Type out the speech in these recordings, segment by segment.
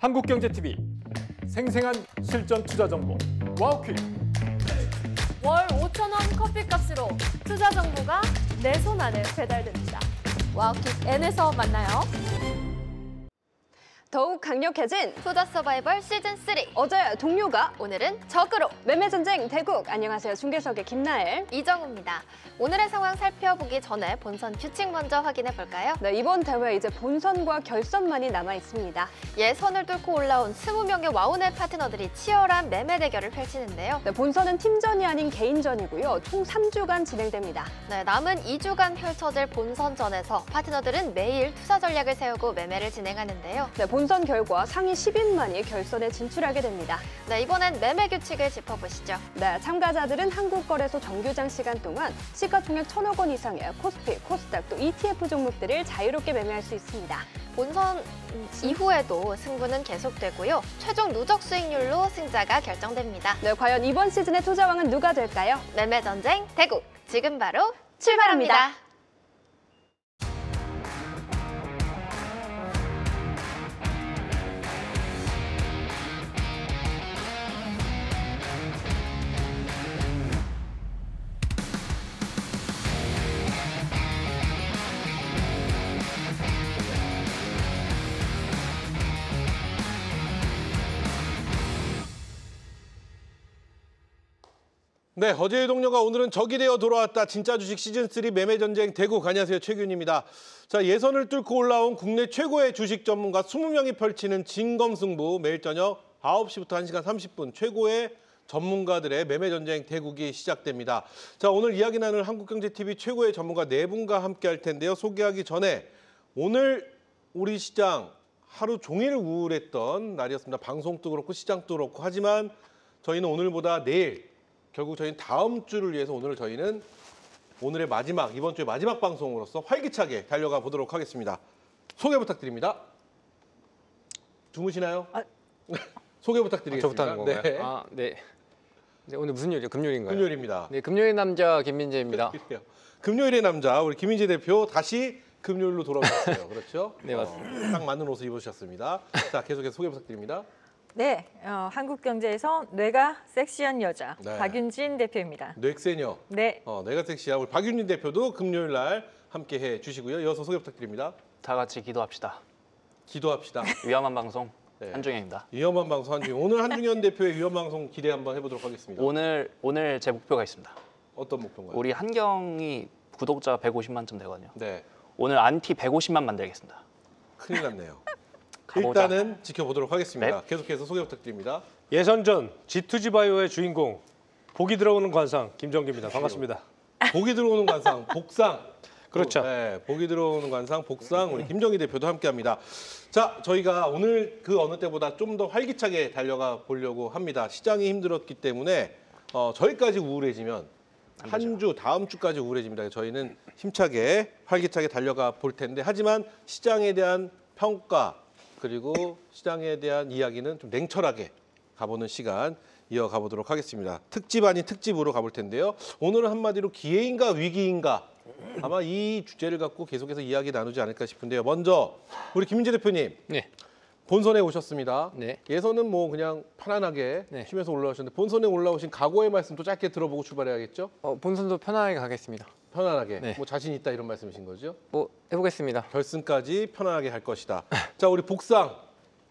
한국경제TV 생생한 실전 투자 정보 와우퀵. 월 5,000원 커피값으로 투자 정보가 내 손 안에 배달됩니다. 와우퀵 N에서 만나요. 더욱 강력해진 투자 서바이벌 시즌3. 어제 동료가 오늘은 적으로. 매매전쟁 대국. 안녕하세요. 중계석의 김나엘, 이정우입니다. 오늘의 상황 살펴보기 전에 본선 규칙 먼저 확인해 볼까요? 네, 이번 대회 이제 본선과 결선만이 남아 있습니다. 예선을 뚫고 올라온 20명의 와우넷 파트너들이 치열한 매매 대결을 펼치는데요. 네, 본선은 팀전이 아닌 개인전이고요. 총 3주간 진행됩니다. 네, 남은 2주간 펼쳐질 본선전에서 파트너들은 매일 투자 전략을 세우고 매매를 진행하는데요. 네, 본선 결과 상위 10인만이 결선에 진출하게 됩니다. 네, 이번엔 매매 규칙을 짚어보시죠. 네, 참가자들은 한국거래소 정규장 시간 동안 시가총액 1,000억 원 이상의 코스피, 코스닥 또 ETF 종목들을 자유롭게 매매할 수 있습니다. 본선 이후에도 승부는 계속되고요. 최종 누적 수익률로 승자가 결정됩니다. 네, 과연 이번 시즌의 투자왕은 누가 될까요? 매매 전쟁 대국, 지금 바로 출발합니다. 네, 어제의 동료가 오늘은 적이 되어 돌아왔다. 진짜 주식 시즌3 매매전쟁 대국. 안녕하세요, 최균입니다. 자, 예선을 뚫고 올라온 국내 최고의 주식 전문가 20명이 펼치는 진검승부. 매일 저녁 9시부터 1시간 30분 최고의 전문가들의 매매전쟁 대국이 시작됩니다. 자, 오늘 이야기 나눌 한국경제TV 최고의 전문가 4분과 함께 할 텐데요. 소개하기 전에 오늘 우리 시장 하루 종일 우울했던 날이었습니다. 방송도 그렇고 시장도 그렇고. 하지만 저희는 오늘보다 내일, 결국 저희는 다음 주를 위해서 오늘 저희는 오늘의 마지막, 이번 주의 마지막 방송으로서 활기차게 달려가 보도록 하겠습니다. 소개 부탁드립니다. 주무시나요? 소개 부탁드리겠습니다. 저부터 하는 건가요? 네. 네. 오늘 무슨 요일이요? 금요일인가요? 금요일입니다. 네, 금요일 남자 김민재입니다. 금요일의 남자 우리 김민재 대표 다시 금요일로 돌아오셨어요. 그렇죠? 네, 맞습니다. 딱 맞는 옷을 입으셨습니다. 자, 계속해서 소개 부탁드립니다. 네, 한국경제에서 뇌가 섹시한 여자 네. 박윤진 대표입니다. 뇌세녀. 네, 내가 섹시한 우리 박윤진 대표도 금요일 날 함께해 주시고요. 이어서 소개 부탁드립니다. 다 같이 기도합시다. 기도합시다. 위험한 방송 네. 한중현입니다. 위험한 방송 한중현. 오늘 한중현 대표의 위험한 방송 기대 한번 해보도록 하겠습니다. 오늘 제 목표가 있습니다. 어떤 목표인가요? 우리 한경이 구독자 150만쯤 되거든요. 네, 오늘 안티 150만 만들겠습니다. 큰일 났네요. 가보자. 일단은 지켜보도록 하겠습니다. 네. 계속해서 소개 부탁드립니다. 예선전 G2G바이오의 주인공 복이 들어오는 관상 김정기입니다. 반갑습니다. 복이 들어오는 관상, 복상. 그렇죠. 네, 복이 들어오는 관상, 복상 우리 김정희 대표도 함께합니다. 자, 저희가 오늘 그 어느 때보다 좀 더 활기차게 달려가 보려고 합니다. 시장이 힘들었기 때문에 저희까지 우울해지면 한 주, 다음 주까지 우울해집니다. 저희는 힘차게 활기차게 달려가 볼 텐데 하지만 시장에 대한 평가 그리고 시장에 대한 이야기는 좀 냉철하게 가보는 시간 이어가 보도록 하겠습니다. 특집 아닌 특집으로 가볼 텐데요. 오늘은 한마디로 기회인가 위기인가 아마 이 주제를 갖고 계속해서 이야기 나누지 않을까 싶은데요. 먼저 우리 김민재 대표님. 네. 본선에 오셨습니다. 네. 예선은 뭐 그냥 편안하게 네. 쉬면서 올라오셨는데 본선에 올라오신 각오의 말씀 또 짧게 들어보고 출발해야겠죠? 본선도 편하게 가겠습니다. 편안하게. 네. 뭐 자신 있다 이런 말씀이신 거죠? 뭐 해보겠습니다. 결승까지 편안하게 갈 것이다. 자, 우리 복상.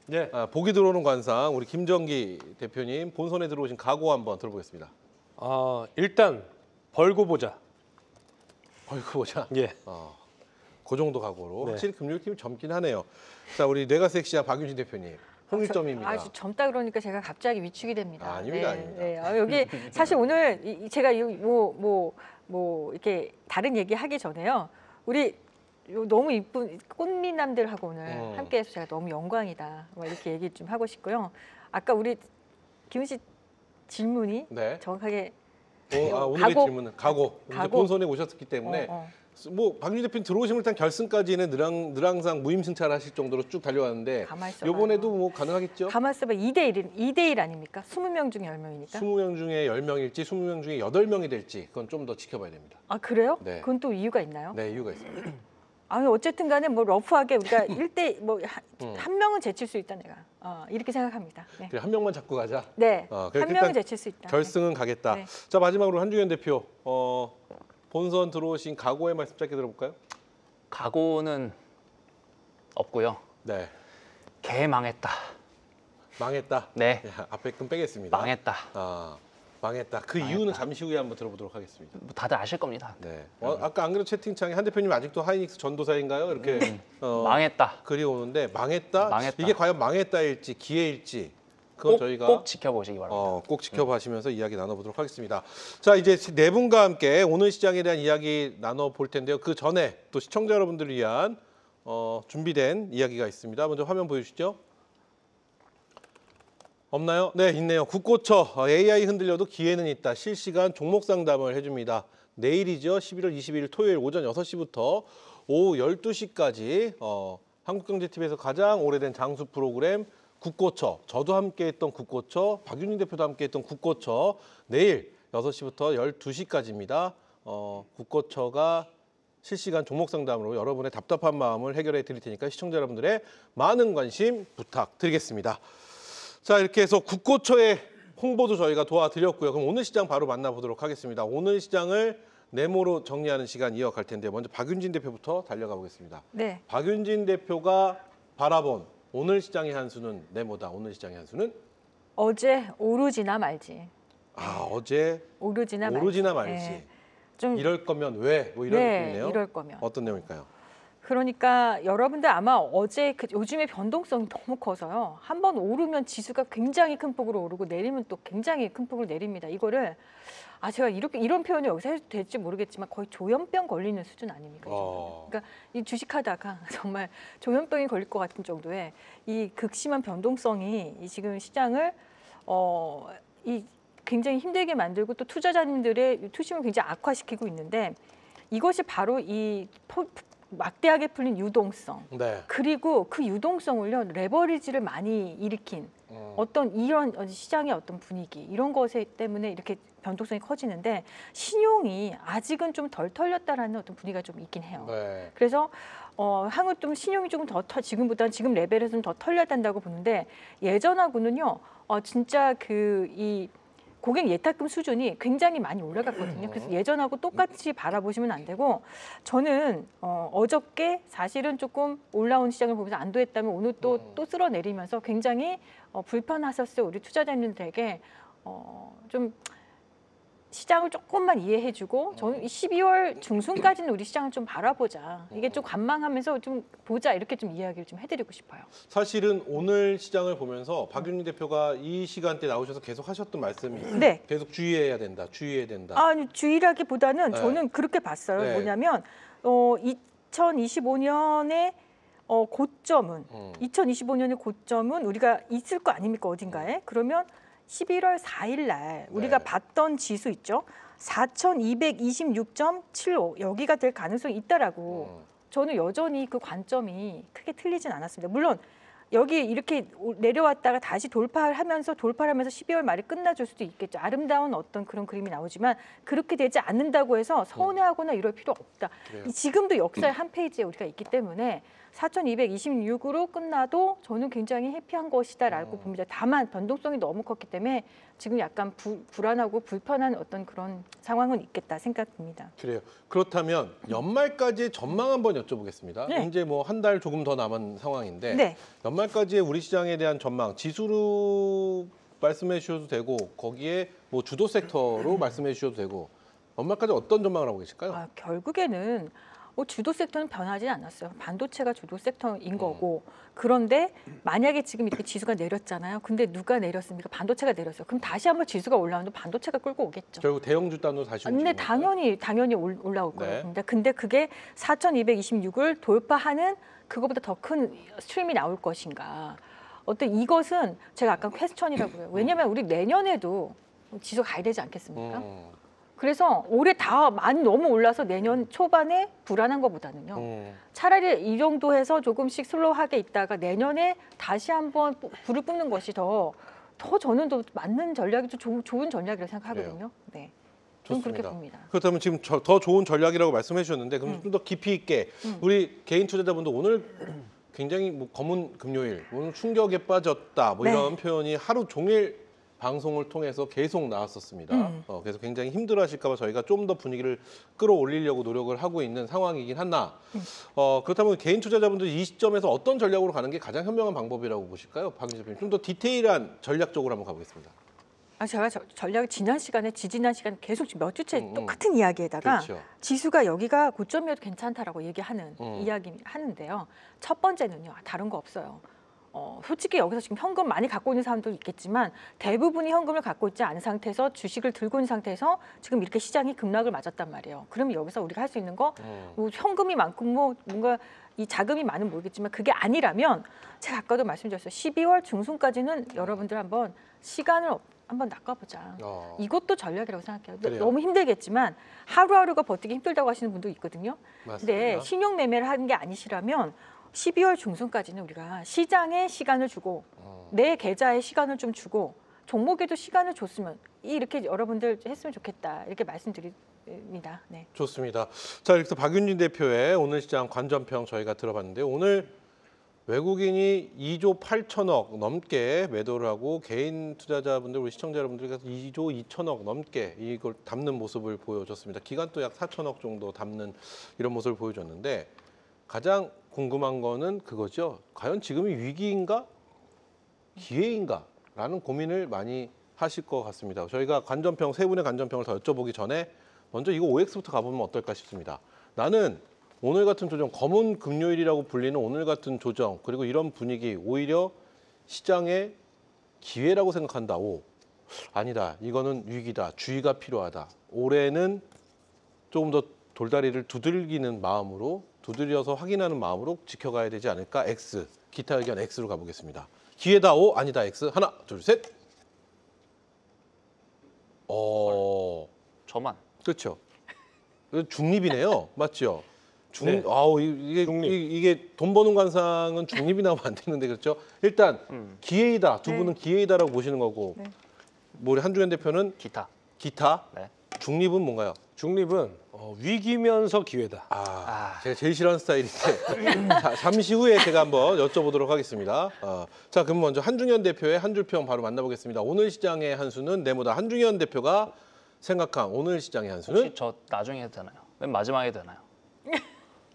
네. 복이 들어오는 관상 우리 김정기 대표님 본선에 들어오신 각오 한번 들어보겠습니다. 일단 벌고 보자. 벌고 보자. 예. 그 정도 각오로. 네. 확실히 금융팀이 젊긴 하네요. 자, 우리 뇌가 섹시한 박윤진 대표님. 홍일점입니다. 아주 젊다 그러니까 제가 갑자기 위축이 됩니다. 아닙니다, 네, 아닙니다. 네. 여기 사실 오늘 제가 뭐 이렇게 다른 얘기 하기 전에요. 우리 너무 이쁜 꽃미남들하고 오늘 함께해서 제가 너무 영광이다. 뭐 이렇게 얘기 좀 하고 싶고요. 아까 우리 김은 씨 질문이 네. 정확하게 오늘의 질문은 각오. 이제 각오. 본선에 오셨기 때문에 뭐 박윤진 대표님 들어오시면 일단 결승까지는 늘항상 무임승차하실 정도로 쭉 달려왔는데 가만 있어봐요. 이번에도 뭐 가능하겠죠? 가만 있어봐. 2대1 아닙니까? 20명 중에 10명이니까. 20명 중에 10명일지 20명 중에 8명이 될지 그건 좀 더 지켜봐야 됩니다. 아, 그래요? 네. 그건 또 이유가 있나요? 네, 이유가 있습니다. 아니 어쨌든 간에 뭐 러프하게 우리가 1대 한 명은 제칠 수 있다 내가. 이렇게 생각합니다. 네. 그래, 한 명만 잡고 가자. 네. 그래, 한 일단 명은 제칠 수 있다. 결승은 가겠다. 네. 자, 마지막으로 한중현 대표 본선 들어오신 각오의 말씀 짧게 들어볼까요? 각오는 없고요. 네. 개 망했다. 망했다. 네. 앞에 끈 빼겠습니다. 망했다. 망했다. 그 이유는 잠시 후에 한번 들어보도록 하겠습니다. 뭐 다들 아실 겁니다. 네. 아까 안 그래도 채팅창에 한 대표님 아직도 하이닉스 전도사인가요? 이렇게 망했다. 글이 오는데 망했다? 망했다. 이게 과연 망했다일지 기회일지 그건 꼭, 저희가 꼭 지켜보시기 바랍니다. 꼭 지켜보시면서 이야기 나눠보도록 하겠습니다. 자, 이제 네 분과 함께 오늘 시장에 대한 이야기 나눠볼 텐데요. 그 전에 또 시청자 여러분들을 위한 준비된 이야기가 있습니다. 먼저 화면 보여주시죠. 없나요? 네, 있네요. 국고처 AI 흔들려도 기회는 있다. 실시간 종목 상담을 해줍니다. 내일이죠. 11월 22일 토요일 오전 6시부터 오후 12시까지 한국경제TV에서 가장 오래된 장수 프로그램 국고처, 저도 함께했던 국고처, 박윤희 대표도 함께했던 국고처 내일 6시부터 12시까지입니다. 국고처가 실시간 종목 상담으로 여러분의 답답한 마음을 해결해 드릴 테니까 시청자 여러분들의 많은 관심 부탁드리겠습니다. 자, 이렇게 해서 국고처의 홍보도 저희가 도와드렸고요. 그럼 오늘 시장 바로 만나보도록 하겠습니다. 오늘 시장을 네모로 정리하는 시간 이어갈 텐데 먼저 박윤진 대표부터 달려가 보겠습니다. 네. 박윤진 대표가 바라본 오늘 시장의 한 수는 네모다. 오늘 시장의 한 수는 어제 오르지나 말지. 어제 오르지나 말지. 네. 좀 이럴 거면 왜? 뭐 이런 느낌이네요. 이럴 거면. 어떤 내용일까요? 그러니까 여러분들 아마 어제 요즘에 변동성이 너무 커서요. 한번 오르면 지수가 굉장히 큰 폭으로 오르고 내리면 또 굉장히 큰 폭으로 내립니다. 이거를 제가 이런 표현을 여기서 해도 될지 모르겠지만 거의 조현병 걸리는 수준 아닙니까? 그러니까 이 주식하다가 정말 조현병이 걸릴 것 같은 정도의 이 극심한 변동성이 이 지금 시장을 굉장히 힘들게 만들고 또 투자자님들의 투심을 굉장히 악화시키고 있는데 이것이 바로 이 막대하게 풀린 유동성 그리고 그 유동성을요 레버리지를 많이 일으킨 어떤 이런 시장의 어떤 분위기 이런 것에 때문에 이렇게 변동성이 커지는데 신용이 아직은 좀 덜 털렸다라는 어떤 분위기가 좀 있긴 해요. 네. 그래서 한국 좀 신용이 조금 지금보다는 지금 레벨에서는 더 털려야 된다고 보는데 예전하고는요 진짜 이 고객 예탁금 수준이 굉장히 많이 올라갔거든요. 그래서 예전하고 똑같이 바라보시면 안 되고 저는 어저께 사실은 조금 올라온 시장을 보면서 안도했다면 오늘 또 쓸어내리면서 굉장히 불편하셨어요. 우리 투자자님들에게 좀 시장을 조금만 이해해주고 저는 12월 중순까지는 우리 시장을 좀 바라보자. 이게 좀 관망하면서 좀 보자 이렇게 좀 이야기를 좀 해드리고 싶어요. 사실은 오늘 시장을 보면서 박윤희 대표가 이 시간대 나오셔서 계속 하셨던 말씀이 있어요. 네. 계속 주의해야 된다. 주의해야 된다. 아니 주의라기보다는 네. 저는 그렇게 봤어요. 네. 뭐냐면 2025년의 고점은 2025년의 고점은 우리가 있을 거 아닙니까 어딘가에? 그러면 11월 4일 날 우리가 봤던 지수 있죠? 4,226.75 여기가 될 가능성이 있다라고 저는 여전히 그 관점이 크게 틀리진 않았습니다. 물론 여기 이렇게 내려왔다가 다시 돌파를 하면서 12월 말에 끝나줄 수도 있겠죠. 아름다운 어떤 그런 그림이 나오지만 그렇게 되지 않는다고 해서 서운해하거나 이럴 필요 없다. 지금도 역사의 한 페이지에 우리가 있기 때문에 4,226으로 끝나도 저는 굉장히 해피한 것이다라고 봅니다. 다만 변동성이 너무 컸기 때문에 지금 약간 불안하고 불편한 어떤 그런 상황은 있겠다 생각됩니다. 그래요. 그렇다면 연말까지의 전망 한번 여쭤보겠습니다. 네. 이제 뭐 한 달 조금 더 남은 상황인데 네. 연말까지의 우리 시장에 대한 전망 지수로 말씀해 주셔도 되고 거기에 뭐 주도 섹터로 말씀해 주셔도 되고 연말까지 어떤 전망을 하고 계실까요? 결국에는 주도 섹터는 변하지 않았어요. 반도체가 주도 섹터인 거고 그런데 만약에 지금 이렇게 지수가 내렸잖아요. 근데 누가 내렸습니까? 반도체가 내렸어요. 그럼 다시 한번 지수가 올라오면 반도체가 끌고 오겠죠. 결국 대형주 단으로 다시 근데 당연히 올라올 네. 겁니다. 근데 그게 4,226을 돌파하는 그거보다 더 큰 스트림이 나올 것인가. 이것은 제가 아까 퀘스천이라고 해요. 왜냐하면 우리 내년에도 지수가 가야 되지 않겠습니까? 그래서 올해 다 많이 너무 올라서 내년 초반에 불안한 것보다는요. 차라리 이 정도 해서 조금씩 슬로우하게 있다가 내년에 다시 한번 불을 뿜는 것이 더 저는 더 맞는 전략이 좋은 전략이라고 생각하거든요. 네. 저는 그렇게 좋습니다. 봅니다. 그렇다면 지금 더 좋은 전략이라고 말씀해 주셨는데 그럼 좀 더 깊이 있게 우리 개인 투자자분들 오늘 굉장히 뭐 검은 금요일, 오늘 충격에 빠졌다 뭐 네. 이런 표현이 하루 종일 방송을 통해서 계속 나왔었습니다. 그래서 굉장히 힘들어하실까 봐 저희가 좀 더 분위기를 끌어올리려고 노력을 하고 있는 상황이긴 하나 그렇다면 개인 투자자분들 이 시점에서 어떤 전략으로 가는 게 가장 현명한 방법이라고 보실까요? 박윤 대표님 좀 더 디테일한 전략적으로 한번 가보겠습니다. 제가 전략 지난 시간에 지지난 시간에 계속 지금 몇 주째 똑같은 이야기에다가 그렇죠. 지수가 여기가 고점이어도 괜찮다라고 얘기하는 이야기 하는데요. 첫 번째는요. 다른 거 없어요. 솔직히 여기서 지금 현금 많이 갖고 있는 사람도 있겠지만 대부분이 현금을 갖고 있지 않은 상태에서 주식을 들고 있는 상태에서 지금 이렇게 시장이 급락을 맞았단 말이에요. 그러면 여기서 우리가 할 수 있는 거 뭐 현금이 많고 뭐 뭔가 이 자금이 많으면 모르겠지만 그게 아니라면 제가 아까도 말씀드렸어요. 12월 중순까지는 여러분들 한번 시간을 한번 낚아보자. 이것도 전략이라고 생각해요. 그래요. 너무 힘들겠지만 하루하루가 버티기 힘들다고 하시는 분도 있거든요. 맞습니다. 근데 신용 매매를 하는 게 아니시라면 12월 중순까지는 우리가 시장에 시간을 주고 내 계좌에 시간을 좀 주고 종목에도 시간을 줬으면 이렇게 여러분들 했으면 좋겠다. 이렇게 말씀드립니다. 네. 좋습니다. 자, 이렇게 박윤진 대표의 오늘 시장 관전평 저희가 들어봤는데 오늘 외국인이 2조 8천억 넘게 매도를 하고 개인 투자자분들, 우리 시청자 여러분들께서 2조 2천억 넘게 이걸 담는 모습을 보여줬습니다. 기간도 약 4천억 정도 담는 이런 모습을 보여줬는데 가장 궁금한 거는 그거죠. 과연 지금이 위기인가? 기회인가? 라는 고민을 많이 하실 것 같습니다. 저희가 관전평, 세 분의 관전평을 더 여쭤보기 전에 먼저 이거 OX부터 가보면 어떨까 싶습니다. 나는 오늘 같은 조정, 검은 금요일이라고 불리는 오늘 같은 조정, 그리고 이런 분위기 오히려 시장의 기회라고 생각한다. 아니다. 이거는 위기다. 주의가 필요하다. 올해는 조금 더 돌다리를 두들기는 마음으로, 두드려서 확인하는 마음으로 지켜가야 되지 않을까? X. 기타 의견 X로 가보겠습니다. 기회다. O, 아니다. X. 하나, 둘, 셋. 저만. 그렇죠. 중립이네요. 맞죠? 네. 이게 돈 버는 관상은 중립이 나오면 안 되는데 그렇죠? 일단 기회이다. 두 분은 기회이다라고 보시는 거고 우리 한주현 대표는 기타. 기타. 네. 중립은 뭔가요? 중립은 위기면서 기회다. 제가 제일 싫어하는 스타일인데 자, 잠시 후에 제가 한번 여쭤보도록 하겠습니다. 자, 그럼 먼저 한중현 대표의 한 줄평 바로 만나보겠습니다. 오늘 시장의 한 수는 네모다. 한중현 대표가 생각한 오늘 시장의 한 수는 혹시 저 나중에 해도 되나요? 맨 마지막에 해도 되나요?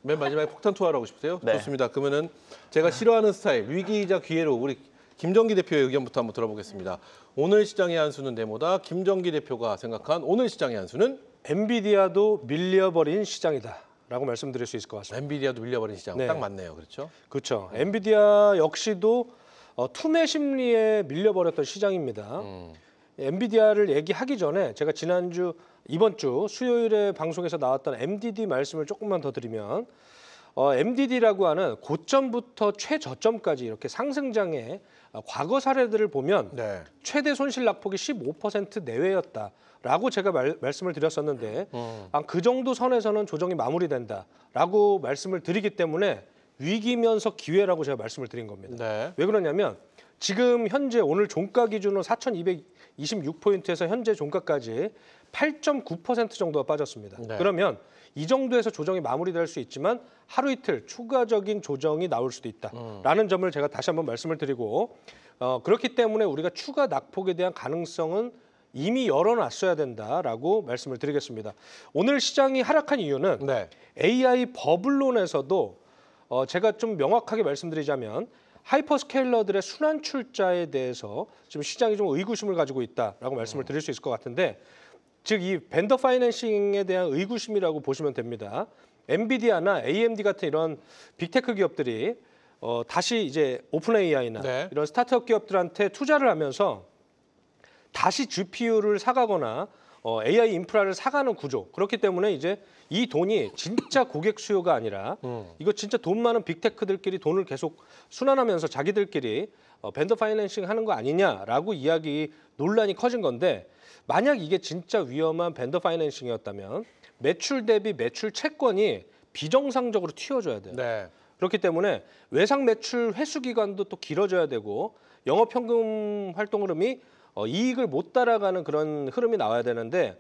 맨 마지막에 폭탄 투하를 하고 싶으세요? 네. 좋습니다. 그러면은 제가 싫어하는 스타일 위기이자 기회로 우리 김정기 대표의 의견부터 한번 들어보겠습니다. 오늘 시장의 한 수는 네모다. 김정기 대표가 생각한 오늘 시장의 한 수는 엔비디아도 밀려버린 시장이다라고 말씀드릴 수 있을 것 같습니다. 엔비디아도 밀려버린 시장. 네. 딱 맞네요. 그렇죠? 그렇죠. 엔비디아 역시도 투매 심리에 밀려버렸던 시장입니다. 엔비디아를 얘기하기 전에 제가 이번 주 수요일에 방송에서 나왔던 MDD 말씀을 조금만 더 드리면 MDD라고 하는 고점부터 최저점까지 이렇게 상승장의 과거 사례들을 보면 네. 최대 손실 낙폭이 15% 내외였다라고 제가 말씀을 드렸었는데 그 정도 선에서는 조정이 마무리된다라고 말씀을 드리기 때문에 위기면서 기회라고 제가 말씀을 드린 겁니다. 네. 왜 그러냐면 지금 현재 오늘 종가 기준으로 4,226포인트에서 현재 종가까지 8.9% 정도가 빠졌습니다. 네. 그러면 이 정도에서 조정이 마무리될 수 있지만 하루 이틀 추가적인 조정이 나올 수도 있다라는 점을 제가 다시 한번 말씀을 드리고 그렇기 때문에 우리가 추가 낙폭에 대한 가능성은 이미 열어놨어야 된다라고 말씀을 드리겠습니다. 오늘 시장이 하락한 이유는 네. AI 버블론에서도 제가 좀 명확하게 말씀드리자면 하이퍼스케일러들의 순환 출자에 대해서 지금 시장이 좀 의구심을 가지고 있다라고 말씀을 드릴 수 있을 것 같은데 즉 이 벤더 파이낸싱에 대한 의구심이라고 보시면 됩니다. 엔비디아나 AMD 같은 이런 빅테크 기업들이 다시 이제 오픈 AI나 네. 이런 스타트업 기업들한테 투자를 하면서 다시 GPU를 사가거나 AI 인프라를 사가는 구조. 그렇기 때문에 이제 이 돈이 진짜 고객 수요가 아니라 이거 진짜 돈 많은 빅테크들끼리 돈을 계속 순환하면서 자기들끼리 벤더 파이낸싱 하는 거 아니냐라고 논란이 커진 건데 만약 이게 진짜 위험한 벤더 파이낸싱이었다면 매출 대비 매출 채권이 비정상적으로 튀어줘야 돼요. 네. 그렇기 때문에 외상 매출 회수 기간도 또 길어져야 되고 영업 현금 활동 흐름이 이익을 못 따라가는 그런 흐름이 나와야 되는데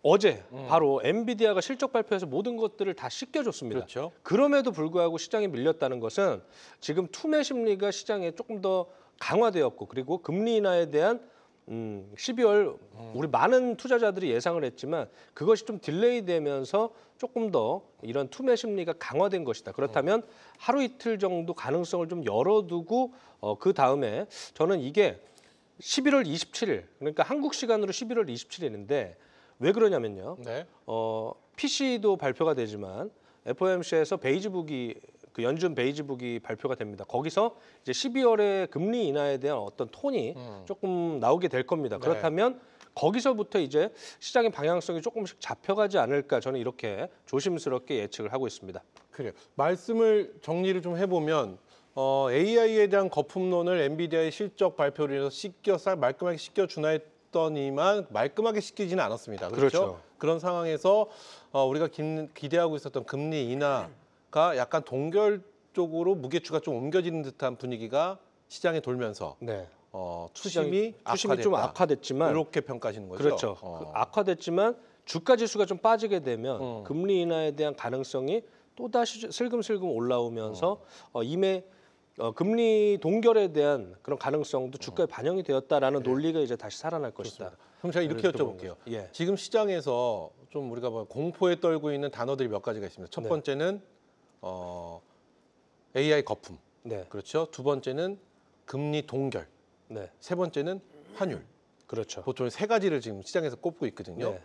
어제 바로 엔비디아가 실적 발표해서 모든 것들을 다 씻겨줬습니다. 그렇죠. 그럼에도 불구하고 시장이 밀렸다는 것은 지금 투매 심리가 시장에 조금 더 강화되었고 그리고 금리 인하에 대한 12월 우리 많은 투자자들이 예상을 했지만 그것이 좀 딜레이 되면서 조금 더 이런 투매 심리가 강화된 것이다. 그렇다면 하루 이틀 정도 가능성을 좀 열어두고 그 다음에 저는 이게 11월 27일 그러니까 한국 시간으로 11월 27일인데 왜 그러냐면요. 네. PC도 발표가 되지만 FOMC에서 베이지북이 그 연준 베이지북이 발표가 됩니다. 거기서 이제 12월에 금리 인하에 대한 어떤 톤이 조금 나오게 될 겁니다. 네. 그렇다면 거기서부터 이제 시장의 방향성이 조금씩 잡혀가지 않을까 저는 이렇게 조심스럽게 예측을 하고 있습니다. 그래요. 말씀을 정리를 좀 해보면 AI에 대한 거품론을 엔비디아의 실적 발표를 해서 말끔하게 씻겨주나 했더니만 말끔하게 씻기지는 않았습니다. 그렇죠? 그렇죠. 그런 상황에서 우리가 기대하고 있었던 금리 인하가 약간 동결 쪽으로 무게추가 좀 옮겨지는 듯한 분위기가 시장에 돌면서 네. 투심이 좀 악화됐지만 이렇게 평가하시는 거죠? 그렇죠. 악화됐지만 주가 지수가 좀 빠지게 되면 금리 인하에 대한 가능성이 또 다시 슬금슬금 올라오면서 이미 금리 동결에 대한 그런 가능성도 주가에 반영이 되었다라는 논리가 이제 다시 살아날 것이다. 그럼 제가 이렇게 여쭤볼게요. 예. 지금 시장에서 좀 우리가 공포에 떨고 있는 단어들이 몇 가지가 있습니다. 첫 네. 번째는 AI 거품, 네, 그렇죠. 두 번째는 금리 동결, 네, 세 번째는 환율. 그렇죠. 보통 세 가지를 지금 시장에서 꼽고 있거든요. 네.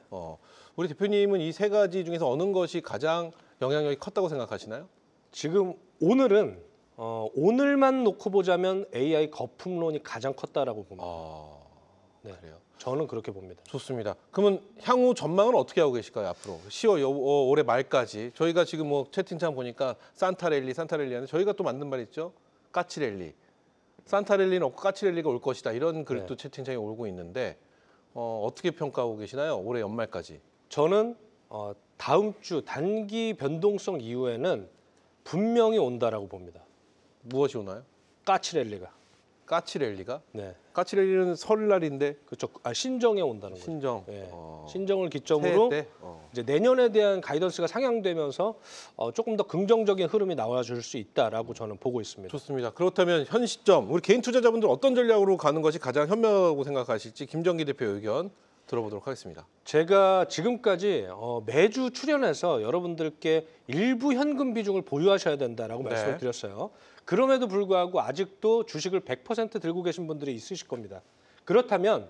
우리 대표님은 이 세 가지 중에서 어느 것이 가장 영향력이 컸다고 생각하시나요? 지금 오늘은 오늘만 놓고 보자면 AI 거품론이 가장 컸다라고 봅니다. 네. 그래요. 저는 그렇게 봅니다. 좋습니다. 그러면 향후 전망은 어떻게 하고 계실까요? 앞으로 10월 올해 말까지 저희가 지금 뭐 채팅창 보니까 산타랠리 하는데 저희가 또 만든 말 있죠? 까치랠리. 산타랠리는 없고 까치랠리가 올 것이다. 이런 글도 채팅창에 오고 있는데 어떻게 평가하고 계시나요? 올해 연말까지. 저는 다음 주 단기 변동성 이후에는 분명히 온다라고 봅니다. 무엇이 오나요? 까치랠리가. 까치랠리가? 네, 까치랠리는 설날인데 그렇죠. 신정에 온다는 거죠. 신정. 네. 신정을 기점으로 새해 때? 이제 내년에 대한 가이던스가 상향되면서 조금 더 긍정적인 흐름이 나와줄 수 있다라고 저는 보고 있습니다. 좋습니다. 그렇다면 현 시점 우리 개인 투자자분들 어떤 전략으로 가는 것이 가장 현명하고 생각하실지 김정기 대표 의견 들어보도록 하겠습니다. 제가 지금까지 매주 출연해서 여러분들께 일부 현금 비중을 보유하셔야 된다라고 말씀을 드렸어요. 그럼에도 불구하고 아직도 주식을 100% 들고 계신 분들이 있으실 겁니다. 그렇다면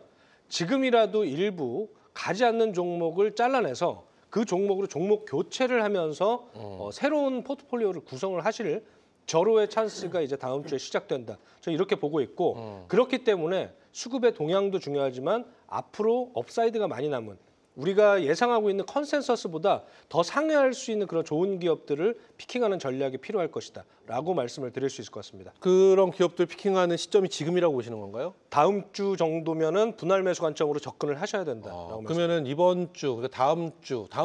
지금이라도 일부 가지 않는 종목을 잘라내서 그 종목으로 종목 교체를 하면서 새로운 포트폴리오를 구성을 하실 절호의 찬스가 이제 다음 주에 시작된다. 저는 이렇게 보고 있고 그렇기 때문에 수급의 동향도 중요하지만 앞으로 업사이드가 많이 남은 우리가 예상하고 있는 컨센서스보다 더 상회할 수 있는 그런 좋은 기업들을 피킹하는 전략이 필요할 것이다 라고 말씀을 드릴 수 있을 것 같습니다. 그런 기업들 피킹하는 시점이 지금이라고 보시는 건가요? 다음 주 정도면은 분할 매수 관점으로 접근을 하셔야 된다라고 그러면은 이번 주, 그러니까 다음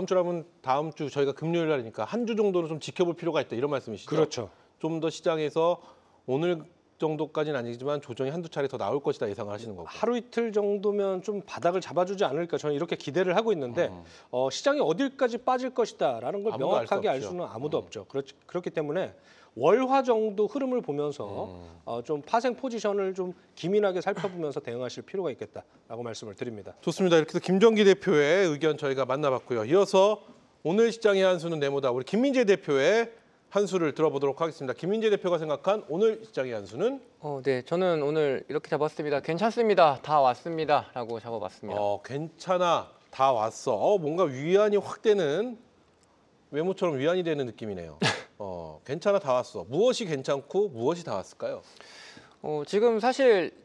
주라면 다음 주 저희가 금요일 날이니까 한 주 정도는 좀 지켜볼 필요가 있다 이런 말씀이시죠? 그렇죠. 좀 더 시장에서 오늘 정도까지는 아니지만 조정이 한두 차례 더 나올 것이다 예상을 하시는 거고. 하루 이틀 정도면 좀 바닥을 잡아주지 않을까 저는 이렇게 기대를 하고 있는데 시장이 어딜까지 빠질 것이다라는 걸 아무도 명확하게 알 알 수 수는 아무도 없죠. 그렇기 때문에 월화 정도 흐름을 보면서 좀 파생 포지션을 좀 기민하게 살펴보면서 대응하실 필요가 있겠다라고 말씀을 드립니다. 좋습니다. 이렇게 해서 김정기 대표의 의견 저희가 만나봤고요. 이어서 오늘 시장의 한수는 네모다. 우리 김민재 대표의 한수를 들어보도록 하겠습니다. 김민재 대표가 생각한 오늘 시장의 한수는? 네, 저는 오늘 이렇게 잡았습니다. 괜찮습니다. 다 왔습니다. 라고 잡아봤습니다. 괜찮아. 다 왔어. 뭔가 위안이 확 되는 외모처럼 위안이 되는 느낌이네요. 괜찮아. 다 왔어. 무엇이 괜찮고 무엇이 다 왔을까요? 지금 사실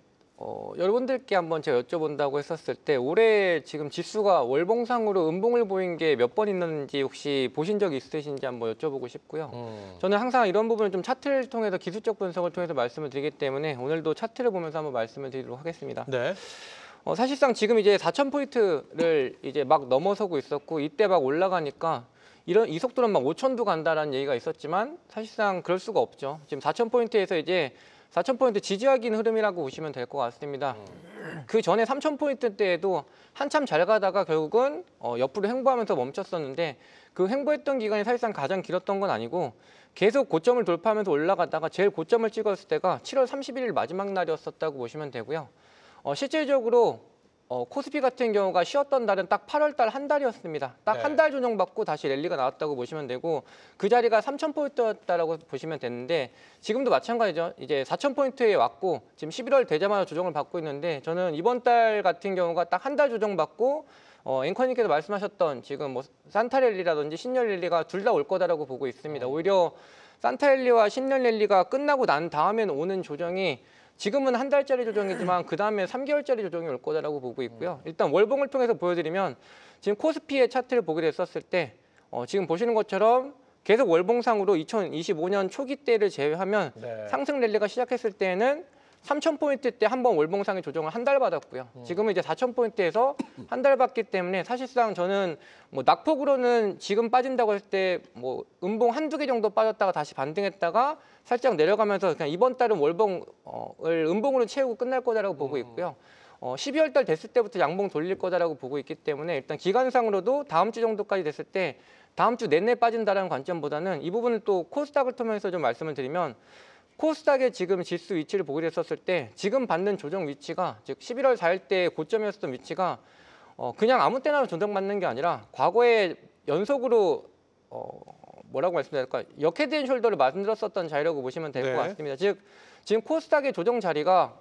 여러분들께 한번 제가 여쭤본다고 했었을 때 올해 지금 지수가 월봉상으로 음봉을 보인 게 몇 번 있는지 혹시 보신 적 있으신지 한번 여쭤보고 싶고요. 저는 항상 이런 부분을 좀 차트를 통해서 기술적 분석을 통해서 말씀을 드리기 때문에 오늘도 차트를 보면서 한번 말씀을 드리도록 하겠습니다. 네. 사실상 지금 이제 4,000포인트를 이제 막 넘어서고 있었고 이때 막 올라가니까 이 속도는 막 5,000도 간다라는 얘기가 있었지만 사실상 그럴 수가 없죠. 지금 4,000포인트에서 이제 4,000포인트 지지하기는 흐름이라고 보시면 될 것 같습니다. 그 전에 3,000포인트 때에도 한참 잘 가다가 결국은 옆으로 횡보하면서 멈췄었는데 그 횡보했던 기간이 사실상 가장 길었던 건 아니고 계속 고점을 돌파하면서 올라가다가 제일 고점을 찍었을 때가 7월 31일 마지막 날이었었다고 보시면 되고요. 실질적으로 코스피 같은 경우가 쉬었던 달은 딱 8월 달 한 달이었습니다. 딱 네. 한 달 조정받고 다시 랠리가 나왔다고 보시면 되고 그 자리가 3,000포인트였다라고 보시면 되는데 지금도 마찬가지죠. 이제 4,000포인트에 왔고 지금 11월 되자마자 조정을 받고 있는데 저는 이번 달 같은 경우가 딱 한 달 조정받고 앵커님께서 말씀하셨던 지금 뭐 산타랠리라든지 신년랠리가 둘 다 올 거다라고 보고 있습니다. 오히려 산타랠리와 신년랠리가 끝나고 난 다음에는 오는 조정이 지금은 한 달짜리 조정이지만 그 다음에 3개월짜리 조정이 올 거다라고 보고 있고요. 일단 월봉을 통해서 보여드리면 지금 코스피의 차트를 보게 됐었을 때 지금 보시는 것처럼 계속 월봉상으로 2025년 초기 때를 제외하면 네. 상승 랠리가 시작했을 때에는 3,000포인트 때 한 번 월봉상의 조정을 한 달 받았고요. 지금은 이제 4,000포인트에서 한 달 받기 때문에 사실상 저는 뭐 낙폭으로는 지금 빠진다고 했을 때 뭐 음봉 한두 개 정도 빠졌다가 다시 반등했다가 살짝 내려가면서 그냥 이번 달은 월봉을 음봉으로 채우고 끝날 거다라고 보고 있고요. 12월 달 됐을 때부터 양봉 돌릴 거다라고 보고 있기 때문에 일단 기간상으로도 다음 주 정도까지 됐을 때 다음 주 내내 빠진다라는 관점보다는 이 부분을 또 코스닥을 통해서 좀 말씀을 드리면 코스닥의 지금 지수 위치를 보게 됐었을 때 지금 받는 조정 위치가 즉 11월 4일 때 고점이었던 위치가 그냥 아무 때나 조정받는 게 아니라 과거에 연속으로 뭐라고 말씀드릴까 역헤드 앤 숄더를 만들었었던 자리라고 보시면 될 것 네. 같습니다. 즉 지금 코스닥의 조정 자리가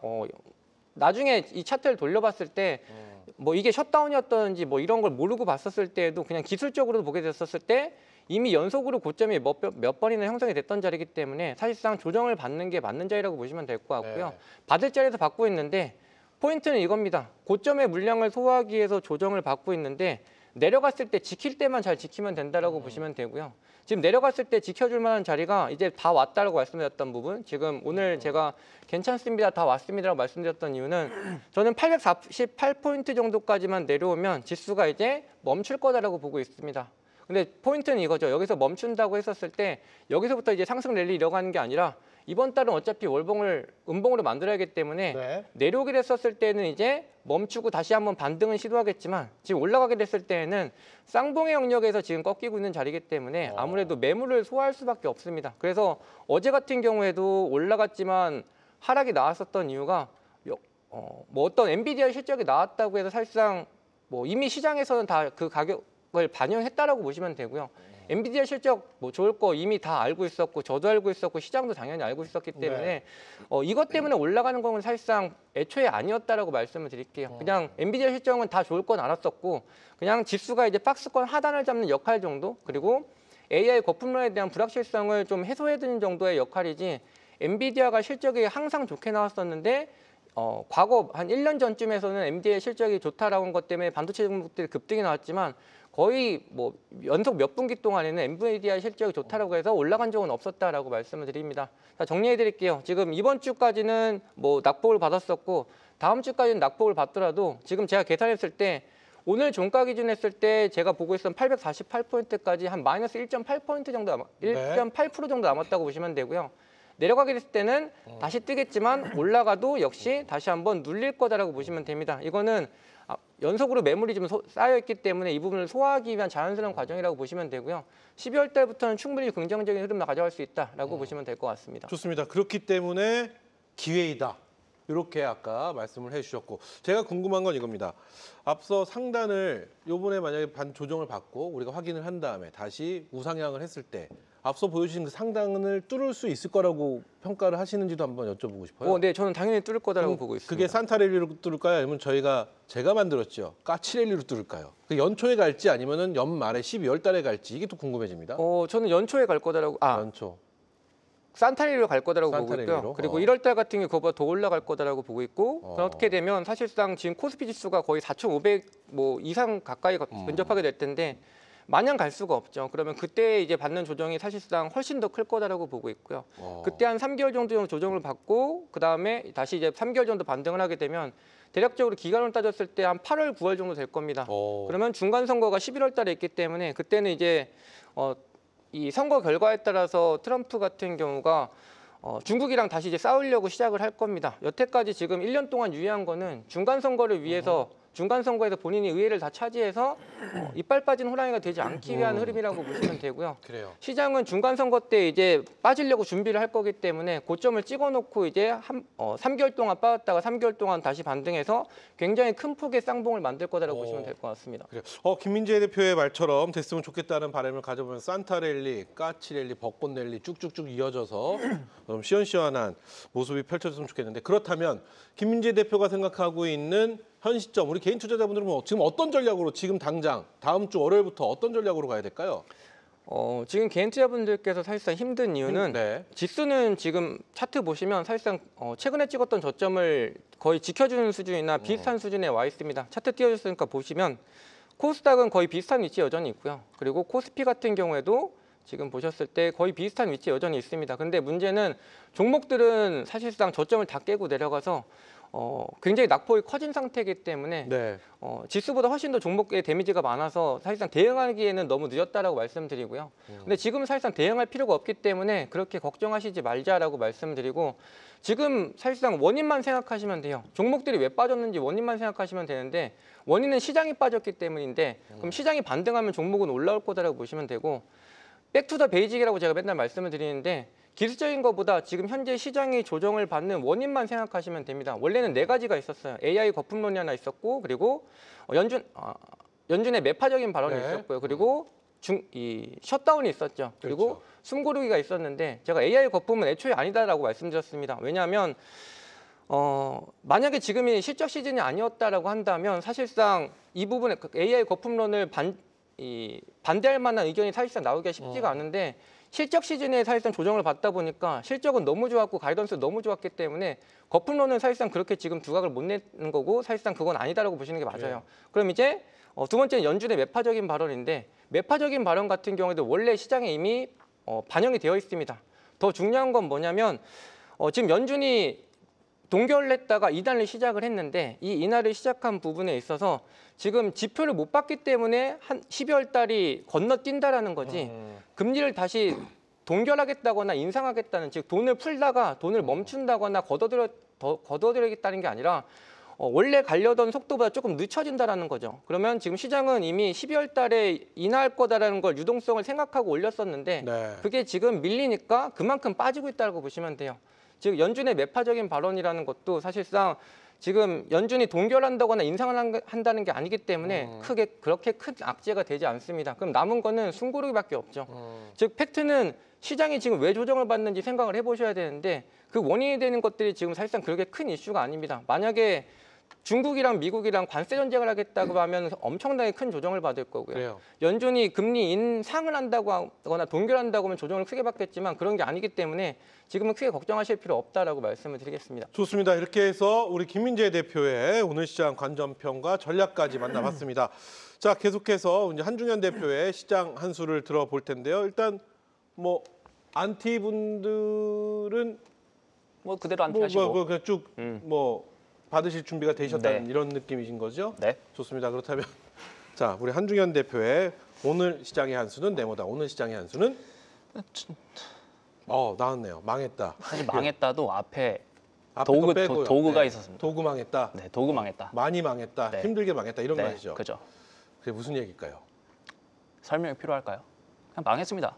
나중에 이 차트를 돌려봤을 때 뭐 이게 셧다운이었던지 뭐 이런 걸 모르고 봤었을 때에도 그냥 기술적으로 보게 됐었을 때 이미 연속으로 고점이 몇 번이나 형성이 됐던 자리이기 때문에 사실상 조정을 받는 게 맞는 자리라고 보시면 될 것 같고요. 네. 받을 자리에서 받고 있는데 포인트는 이겁니다. 고점의 물량을 소화하기 위해서 조정을 받고 있는데 내려갔을 때 지킬 때만 잘 지키면 된다라고 보시면 되고요. 지금 내려갔을 때 지켜줄 만한 자리가 이제 다 왔다라고 말씀드렸던 부분 지금 오늘 제가 괜찮습니다 다 왔습니다라고 말씀드렸던 이유는 저는 848포인트 정도까지만 내려오면 지수가 이제 멈출 거다라고 보고 있습니다. 근데 포인트는 이거죠. 여기서 멈춘다고 했었을 때 여기서부터 이제 상승 랠리 이어가는 게 아니라 이번 달은 어차피 월봉을 음봉으로 만들어야 하기 때문에 네. 내려오게 됐었을 때는 이제 멈추고 다시 한번 반등은 시도하겠지만 지금 올라가게 됐을 때에는 쌍봉의 영역에서 지금 꺾이고 있는 자리이기 때문에 아무래도 매물을 소화할 수밖에 없습니다. 그래서 어제 같은 경우에도 올라갔지만 하락이 나왔었던 이유가 뭐 어떤 엔비디아 실적이 나왔다고 해서 사실상 뭐 이미 시장에서는 다 그 가격을 반영했다라고 보시면 되고요. 엔비디아 실적 뭐 좋을 거 이미 다 알고 있었고 저도 알고 있었고 시장도 당연히 알고 있었기 때문에 이것 때문에 올라가는 건 사실상 애초에 아니었다라고 말씀을 드릴게요. 그냥 엔비디아 실적은 다 좋을 건 알았었고 그냥 지수가 이제 박스권 하단을 잡는 역할 정도 그리고 AI 거품론에 대한 불확실성을 좀 해소해드리는 정도의 역할이지 엔비디아가 실적이 항상 좋게 나왔었는데 과거 한 1년 전쯤에서는 엔비디아 실적이 좋다라고 한 것 때문에 반도체 종목들이 급등이 나왔지만 거의 뭐 연속 몇 분기 동안에는 엔비디아 실적이 좋다라고 해서 올라간 적은 없었다라고 말씀을 드립니다. 자, 정리해 드릴게요. 지금 이번 주까지는 뭐 낙폭을 받았었고 다음 주까지는 낙폭을 받더라도 지금 제가 계산했을 때 오늘 종가 기준 했을 때 제가 보고 있었던 848포인트까지 한 마이너스 1.8포인트 정도 1.8% 정도 남았다고 보시면 되고요. 내려가게 됐을 때는 다시 뜨겠지만 올라가도 역시 다시 한번 눌릴 거다라고 보시면 됩니다. 이거는 연속으로 매물이 좀 쌓여있기 때문에 이 부분을 소화하기 위한 자연스러운 과정이라고 보시면 되고요. 12월 달부터는 충분히 긍정적인 흐름을 가져갈 수 있다라고 보시면 될 것 같습니다. 좋습니다. 그렇기 때문에 기회이다. 이렇게 아까 말씀을 해주셨고 제가 궁금한 건 이겁니다. 앞서 상단을 요번에 만약에 반 조정을 받고 우리가 확인을 한 다음에 다시 우상향을 했을 때 앞서 보여주신 그 상단을 뚫을 수 있을 거라고 평가를 하시는지도 한번 여쭤보고 싶어요. 네, 저는 당연히 뚫을 거다라고 보고 있습니다. 그게 산타랠리로 뚫을까요? 아니면 제가 만들었죠. 까치랠리로 뚫을까요? 그 연초에 갈지 아니면은 연말에 12월 달에 갈지 이게 또 궁금해집니다. 저는 연초에 갈 거다라고 연초. 산타랠리로 갈 거다라고 보고 산타랠리로? 있고요. 그리고 1월 달 같은 경우 그거보다 더 올라갈 거다라고 보고 있고 그렇게 되면 사실상 지금 코스피 지수가 거의 4,500 뭐 이상 가까이 근접하게 될 텐데 마냥 갈 수가 없죠. 그러면 그때 이제 받는 조정이 사실상 훨씬 더 클 거다라고 보고 있고요. 그때 한 3개월 정도 조정을 받고 그 다음에 다시 이제 3개월 정도 반등을 하게 되면 대략적으로 기간을 따졌을 때 한 8월, 9월 정도 될 겁니다. 그러면 중간 선거가 11월 달에 있기 때문에 그때는 이제 이 선거 결과에 따라서 트럼프 같은 경우가 중국이랑 다시 이제 싸우려고 시작을 할 겁니다. 여태까지 지금 1년 동안 유의한 거는 중간 선거를 위해서 중간 선거에서 본인이 의회를 다 차지해서 이빨 빠진 호랑이가 되지 않기 위한 흐름이라고 보시면 되고요. 그래요. 시장은 중간 선거 때 이제 빠지려고 준비를 할 거기 때문에 고점을 찍어놓고 이제 3개월 동안 빠졌다가 3개월 동안 다시 반등해서 굉장히 큰 폭의 쌍봉을 만들 거다라고 보시면 될 것 같습니다. 그래요. 김민재 대표의 말처럼 됐으면 좋겠다는 바람을 가져보면 산타랠리, 까치랠리, 벚꽃랠리 쭉쭉쭉 이어져서 좀 시원시원한 모습이 펼쳐졌으면 좋겠는데 그렇다면 김민재 대표가 생각하고 있는 현 시점 우리 개인 투자자분들은 지금 어떤 전략으로 지금 당장 다음 주 월요일부터 어떤 전략으로 가야 될까요? 지금 개인 투자분들께서 사실상 힘든 이유는 네. 지수는 지금 차트 보시면 사실상 최근에 찍었던 저점을 거의 지켜주는 수준이나 비슷한 수준에 와 있습니다. 차트 띄워줬으니까 보시면 코스닥은 거의 비슷한 위치에 여전히 있고요. 그리고 코스피 같은 경우에도 지금 보셨을 때 거의 비슷한 위치에 여전히 있습니다. 근데 문제는 종목들은 사실상 저점을 다 깨고 내려가서 굉장히 낙폭이 커진 상태이기 때문에 네. 지수보다 훨씬 더 종목의 데미지가 많아서 사실상 대응하기에는 너무 늦었다라고 말씀드리고요. 근데 지금은 사실상 대응할 필요가 없기 때문에 그렇게 걱정하시지 말자라고 말씀드리고 지금 사실상 원인만 생각하시면 돼요. 종목들이 왜 빠졌는지 원인만 생각하시면 되는데 원인은 시장이 빠졌기 때문인데 그럼 시장이 반등하면 종목은 올라올 거다라고 보시면 되고 백투더 베이직이라고 제가 맨날 말씀을 드리는데 기술적인 것보다 지금 현재 시장이 조정을 받는 원인만 생각하시면 됩니다. 원래는 4가지가 있었어요. AI 거품론이 하나 있었고 그리고 연준의 매파적인 발언이 네. 있었고요. 그리고 이 셧다운이 있었죠. 그리고 그렇죠. 숨고르기가 있었는데 제가 AI 거품은 애초에 아니다라고 말씀드렸습니다. 왜냐하면 만약에 지금이 실적 시즌이 아니었다라고 한다면 사실상 이 부분에 AI 거품론을 반대할 만한 의견이 사실상 나오기가 쉽지가 않은데 실적 시즌에 사실상 조정을 받다 보니까 실적은 너무 좋았고 가이던스 너무 좋았기 때문에 거품론은 사실상 그렇게 지금 두각을 못 내는 거고 사실상 그건 아니다라고 보시는 게 맞아요. 그럼 이제 두 번째는 연준의 매파적인 발언인데 매파적인 발언 같은 경우에도 원래 시장에 이미 반영이 되어 있습니다. 더 중요한 건 뭐냐면 지금 연준이 동결을 했다가 이날을 시작을 했는데 이 이날을 시작한 부분에 있어서 지금 지표를 못 받기 때문에 한 12월 달이 건너뛴다라는 거지 금리를 다시 동결하겠다거나 인상하겠다는 즉 돈을 풀다가 돈을 멈춘다거나 걷어들이겠다는 게 아니라 원래 가려던 속도보다 조금 늦춰진다라는 거죠. 그러면 지금 시장은 이미 12월 달에 인하할 거다라는 걸 유동성을 생각하고 올렸었는데 네. 그게 지금 밀리니까 그만큼 빠지고 있다고 보시면 돼요. 즉 연준의 매파적인 발언이라는 것도 사실상 지금 연준이 동결한다거나 인상을 한다는 게 아니기 때문에 크게 그렇게 큰 악재가 되지 않습니다. 그럼 남은 거는 숨고르기밖에 없죠. 즉 팩트는 시장이 지금 왜 조정을 받는지 생각을 해보셔야 되는데 그 원인이 되는 것들이 지금 사실상 그렇게 큰 이슈가 아닙니다. 만약에 중국이랑 미국이랑 관세 전쟁을 하겠다고 하면 엄청나게 큰 조정을 받을 거고요. 그래요. 연준이 금리 인상을 한다고 하거나 동결한다고 하면 조정을 크게 받겠지만 그런 게 아니기 때문에 지금은 크게 걱정하실 필요 없다라고 말씀을 드리겠습니다. 좋습니다. 이렇게 해서 우리 김민재 대표의 오늘 시장 관전평과 전략까지 만나봤습니다. 자, 계속해서 이제 한중현 대표의 시장 한 수를 들어볼 텐데요. 일단 뭐 안티 분들은 뭐 그대로 안 하시고. 그냥 쭉 받으실 준비가 되셨다는 네. 이런 느낌이신 거죠? 네. 좋습니다. 그렇다면 자, 우리 한중현 대표의 오늘 시장의 한 수는 네모다. 오늘 시장의 한 수는 나왔네요. 망했다. 사실 망했다도 앞에 앞에 거 빼고요. 도구가 네. 있었습니다. 도구 망했다. 네, 도구 망했다. 많이 망했다. 네. 힘들게 망했다. 이런 네, 말이죠. 그죠. 그게 무슨 얘기일까요? 설명이 필요할까요? 그냥 망했습니다.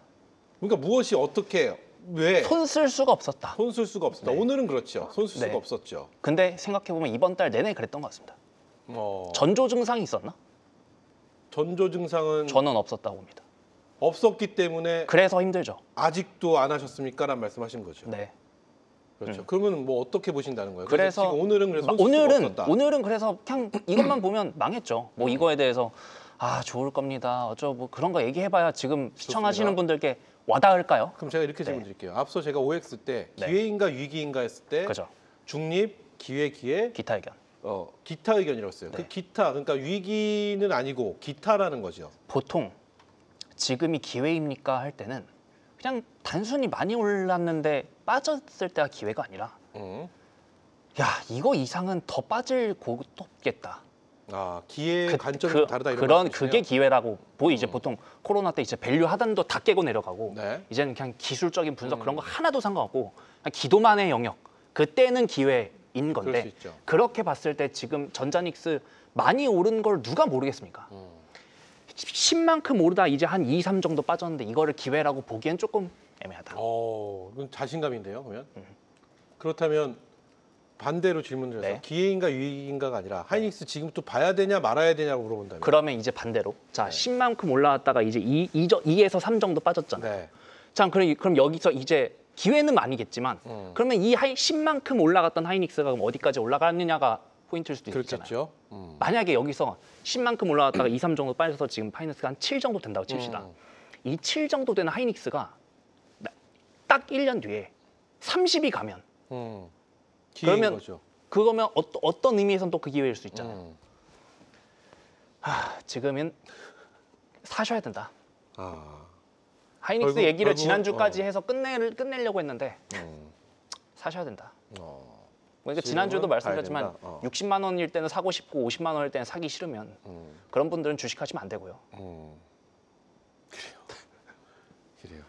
그러니까 무엇이 어떻게 왜 손 쓸 수가 없었다. 손 쓸 수가 없었다. 네. 오늘은 그렇죠. 손 쓸 수가 네. 없었죠. 근데 생각해보면 이번 달 내내 그랬던 것 같습니다. 전조 증상이 있었나? 전조 증상은 저는 없었다고 봅니다. 없었기 때문에 그래서 힘들죠. 아직도 안 하셨습니까라는 말씀하신 거죠. 네. 그렇죠. 그러면 뭐 어떻게 보신다는 거예요? 그래서 지금 오늘은 그래서 손 쓸 수가 없었다. 오늘은 그래서 그냥 이것만 보면 망했죠. 뭐 이거에 대해서 좋을 겁니다. 어쩌고 뭐 그런 거 얘기해봐야 지금 시청하시는 분들께 와닿을까요? 그럼 제가 이렇게 질문 네. 드릴게요. 앞서 제가 OX 때 네. 기회인가 위기인가 했을 때 그죠. 중립, 기회, 기타 의견. 기타 의견이라고 했어요. 네. 그 기타, 그러니까 위기는 아니고 기타라는 거죠. 보통 지금이 기회입니까 할 때는 그냥 단순히 많이 올랐는데 빠졌을 때가 기회가 아니라 야 이거 이상은 더 빠질 곳도 없겠다. 아, 기회의 관점이 좀 다르다 이런 그런 말씀이시네요. 그게 기회라고 이제 보통 코로나 때 이제 밸류 하단도 다 깨고 내려가고 네. 이제는 그냥 기술적인 분석 그런 거 하나도 상관없고 그냥 기도만의 영역. 그때는 기회인 그럴 수 건데 있죠. 그렇게 봤을 때 지금 전자닉스 많이 오른 걸 누가 모르겠습니까? 10만큼 오르다 이제 한 2, 3 정도 빠졌는데 이거를 기회라고 보기엔 조금 애매하다. 이건 자신감인데요, 그러면? 그렇다면 반대로 질문을 해서 네. 기회인가 유익인가가 아니라 하이닉스 지금 또 봐야 되냐 말아야 되냐고 물어본다면. 그러면 이제 반대로 자 10만큼 올라왔다가 이제 2에서 3 정도 빠졌잖아요. 네. 자 그럼 여기서 이제 기회는 아니겠지만 그러면 이 10만큼 올라갔던 하이닉스가 그럼 어디까지 올라가느냐가 포인트일 수도 있잖아요. 그렇겠죠. 만약에 여기서 10만큼 올라갔다가 2, 3 정도 빠져서 지금 하이닉스가 한 7 정도 된다고 칩시다. 이 7 정도 되는 하이닉스가 딱 1년 뒤에 30이 가면 기회인 그러면 거죠. 그거면 어떤 의미에서는 또 그 기회일 수 있잖아요. 지금은 사셔야 된다. 아, 하이닉스 결국- 얘기를 결국은- 지난주까지 해서 끝내려고 했는데 사셔야 된다. 그러니까 지난주도 지금은 말씀드렸지만 봐야 된다. 60만 원일 때는 사고 싶고 50만 원일 때는 사기 싫으면 그런 분들은 주식하시면 안 되고요. 그래요.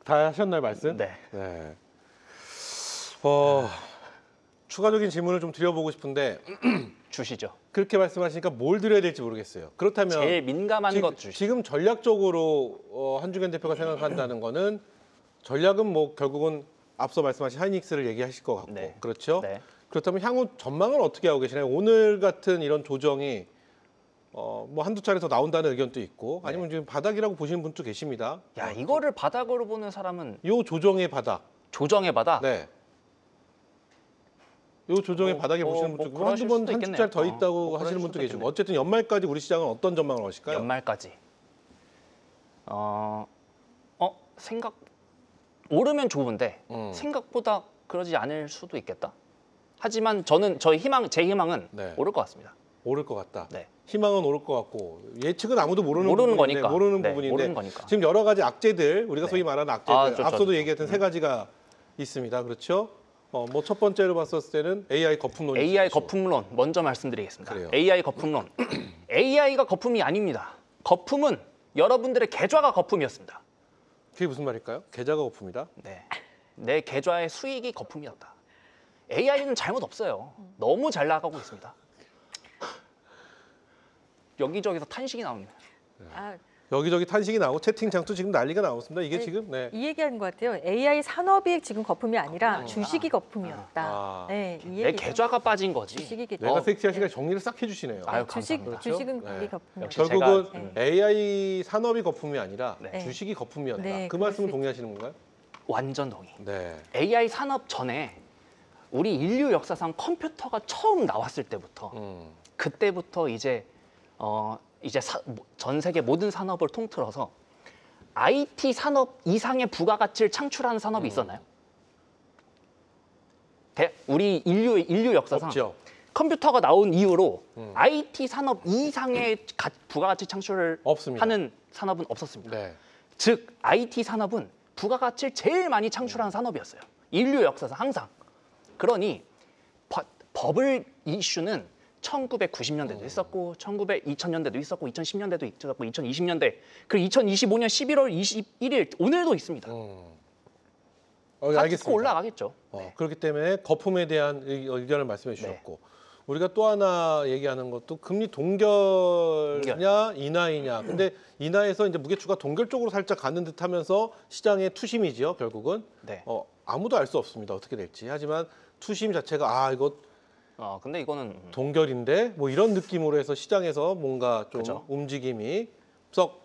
다 하셨나요, 말씀? 네. 네. 추가적인 질문을 좀 드려보고 싶은데 주시죠. 그렇게 말씀하시니까 뭘 드려야 될지 모르겠어요. 그렇다면 제일 민감한 것 주시죠. 지금 전략적으로 한중현 대표가 생각한다는 거는 전략은 뭐 결국은 앞서 말씀하신 하이닉스를 얘기하실 것 같고 네. 그렇죠? 네. 그렇다면 향후 전망을 어떻게 하고 계시나요? 오늘 같은 이런 조정이 뭐 한두 차례 더 나온다는 의견도 있고 아니면 지금 바닥이라고 보시는 분도 계십니다. 야 이거를 바닥으로 보는 사람은 요 조정의 바닥. 조정의 바닥. 네. 요 조정의 바닥에 보시는 분도 있고 한두 번 한 주짜리 더 있다고 하시는 분도 계시고 어쨌든 연말까지 우리 시장은 어떤 전망을 하실까요? 연말까지. 생각 오르면 좋은데 생각보다 그러지 않을 수도 있겠다. 하지만 제 희망은 네. 오를 것 같습니다. 오를 것 같다. 네. 희망은 오를 것 같고 예측은 아무도 모르는 모르는 부분인데, 거니까. 모르는 네, 부분인데 모르는 거니까. 지금 여러 가지 악재들 우리가 소위 말하는 악재들 좋죠. 앞서도 얘기했던 세 가지가 있습니다. 그렇죠? 뭐 첫 번째로 봤었을 때는 AI 거품론이 AI 있으시고. 거품론 먼저 말씀드리겠습니다. 그래요. AI 거품론. AI가 거품이 아닙니다. 거품은 여러분들의 계좌가 거품이었습니다. 그게 무슨 말일까요? 계좌가 거품이다. 네. 내 계좌의 수익이 거품이었다. AI는 잘못 없어요. 너무 잘 나가고 있습니다. 여기저기서 탄식이 나옵니다. 아, 여기저기 탄식이 나오고 채팅창도 지금 난리가 나고 있습니다. 이게 네. 지금 네. 이 얘기하는 것 같아요. AI 산업이 지금 거품이 아니라 주식이 거품이었다. 아. 네, 이 내 얘기죠. 계좌가 빠진 거지. 주식이겠죠. 내가 섹시한 시간 정리를 싹 해주시네요. 아유, 주식 감사합니다. 주식은 그렇죠? 우리 네. 거품. 역시 결국은 제가- AI 산업이 거품이 아니라 네. 주식이 거품이었다. 네, 그 그럴 말씀을 수 동의하시는 건가요? 완전 동의. 네. AI 산업 전에 우리 인류 역사상 컴퓨터가 처음 나왔을 때부터 그때부터 이제 전 세계 모든 산업을 통틀어서 IT 산업 이상의 부가가치를 창출하는 산업이 있었나요? 우리 인류 역사상 없죠. 컴퓨터가 나온 이후로 IT 산업 이상의 부가가치 창출을 없습니다. 하는 산업은 없었습니다. 네. 즉 IT 산업은 부가가치를 제일 많이 창출하는 산업이었어요. 인류 역사상 항상. 그러니 버블 이슈는 1990년대도 있었고 2000년대도 있었고 2010년대도 있었고 2020년대 그리고 2025년 11월 21일 오늘도 있습니다. 다 알겠습니다. 찍고 올라가겠죠. 네. 그렇기 때문에 거품에 대한 의견을 말씀해 주셨고 우리가 또 하나 얘기하는 것도 금리 동결이냐 인하이냐. 근데 인하에서 이제 무게추가 동결 쪽으로 살짝 가는 듯하면서 시장의 투심이지요. 결국은 네. 아무도 알 수 없습니다. 어떻게 될지. 하지만 투심 자체가 이거 근데 이거는 동결인데 뭐 이런 느낌으로 해서 시장에서 뭔가 좀 그죠. 움직임이 썩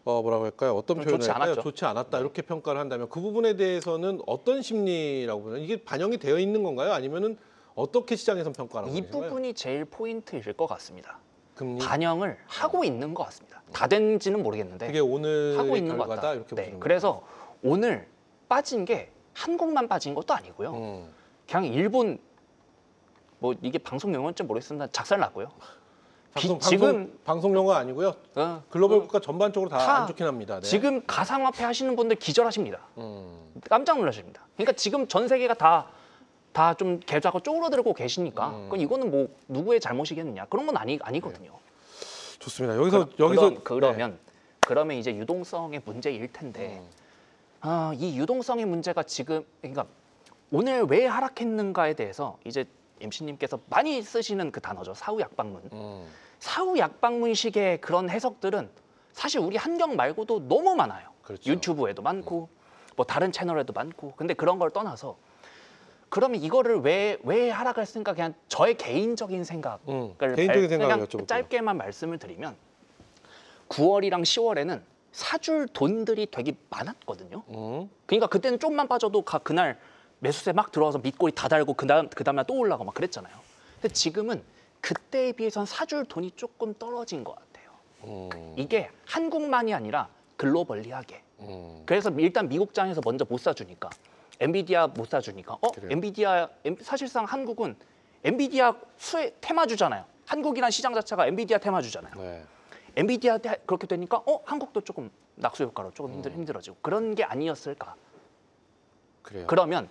뭐라고 할까요? 어떤 좀 표현을 좋지 할까요? 않았죠. 좋지 않았다 이렇게 평가를 한다면 그 부분에 대해서는 어떤 심리라고 보나요? 이게 반영이 되어 있는 건가요? 아니면은 어떻게 시장에서 평가하는 이 건가요? 부분이 제일 포인트일 것 같습니다. 금리 반영을 하고 있는 것 같습니다. 다 된지는 모르겠는데 그게 오늘의 하고 있는 것 결과다 같다. 이렇게 네. 보시는 그래서 오늘 빠진 게 한국만 빠진 것도 아니고요. 거예요? 그냥 일본 뭐 이게 방송 용어인지 모르겠습니다. 작살났고요. 방송 용어 아니고요. 글로벌 국가 전반적으로 다 안 좋긴 합니다. 네. 지금 가상화폐 하시는 분들 기절하십니다. 깜짝 놀라십니다. 그러니까 지금 전 세계가 다 다 좀 계좌가 쪼그러들고 계시니까 그건 이거는 뭐 누구의 잘못이겠느냐 그런 건 아니거든요. 좋습니다. 여기서 그러면 이제 유동성의 문제일 텐데 이 유동성의 문제가 지금 그러니까 오늘 왜 하락했는가에 대해서 이제 MC님께서 많이 쓰시는 그 단어죠. 사후 약방문. 사후 약방문식의 그런 해석들은 사실 우리 한경 말고도 너무 많아요. 그렇죠. 유튜브에도 많고 뭐 다른 채널에도 많고. 근데 그런 걸 떠나서 그러면 이거를 왜 하락했을까 그냥 저의 개인적인 생각을 개인적인 생각을 그냥 여쭤볼게요. 짧게만 말씀을 드리면 9월이랑 10월에는 사줄 돈들이 되게 많았거든요. 그러니까 그때는 좀만 빠져도 그날 매수세 막 들어와서 밑꼬리 다 달고 그 다음날 또 올라가고 막 그랬잖아요. 근데 지금은 그때에 비해선 사줄 돈이 조금 떨어진 것 같아요. 이게 한국만이 아니라 글로벌리하게. 그래서 일단 미국장에서 먼저 못 사주니까 엔비디아 못 사주니까 엔비디아 사실상 한국은 엔비디아 테마주잖아요. 한국이란 시장 자체가 엔비디아 테마주잖아요. 네. 엔비디아 그렇게 되니까 한국도 조금 낙수 효과로 조금 힘들어지고 그런 게 아니었을까. 그래요. 그러면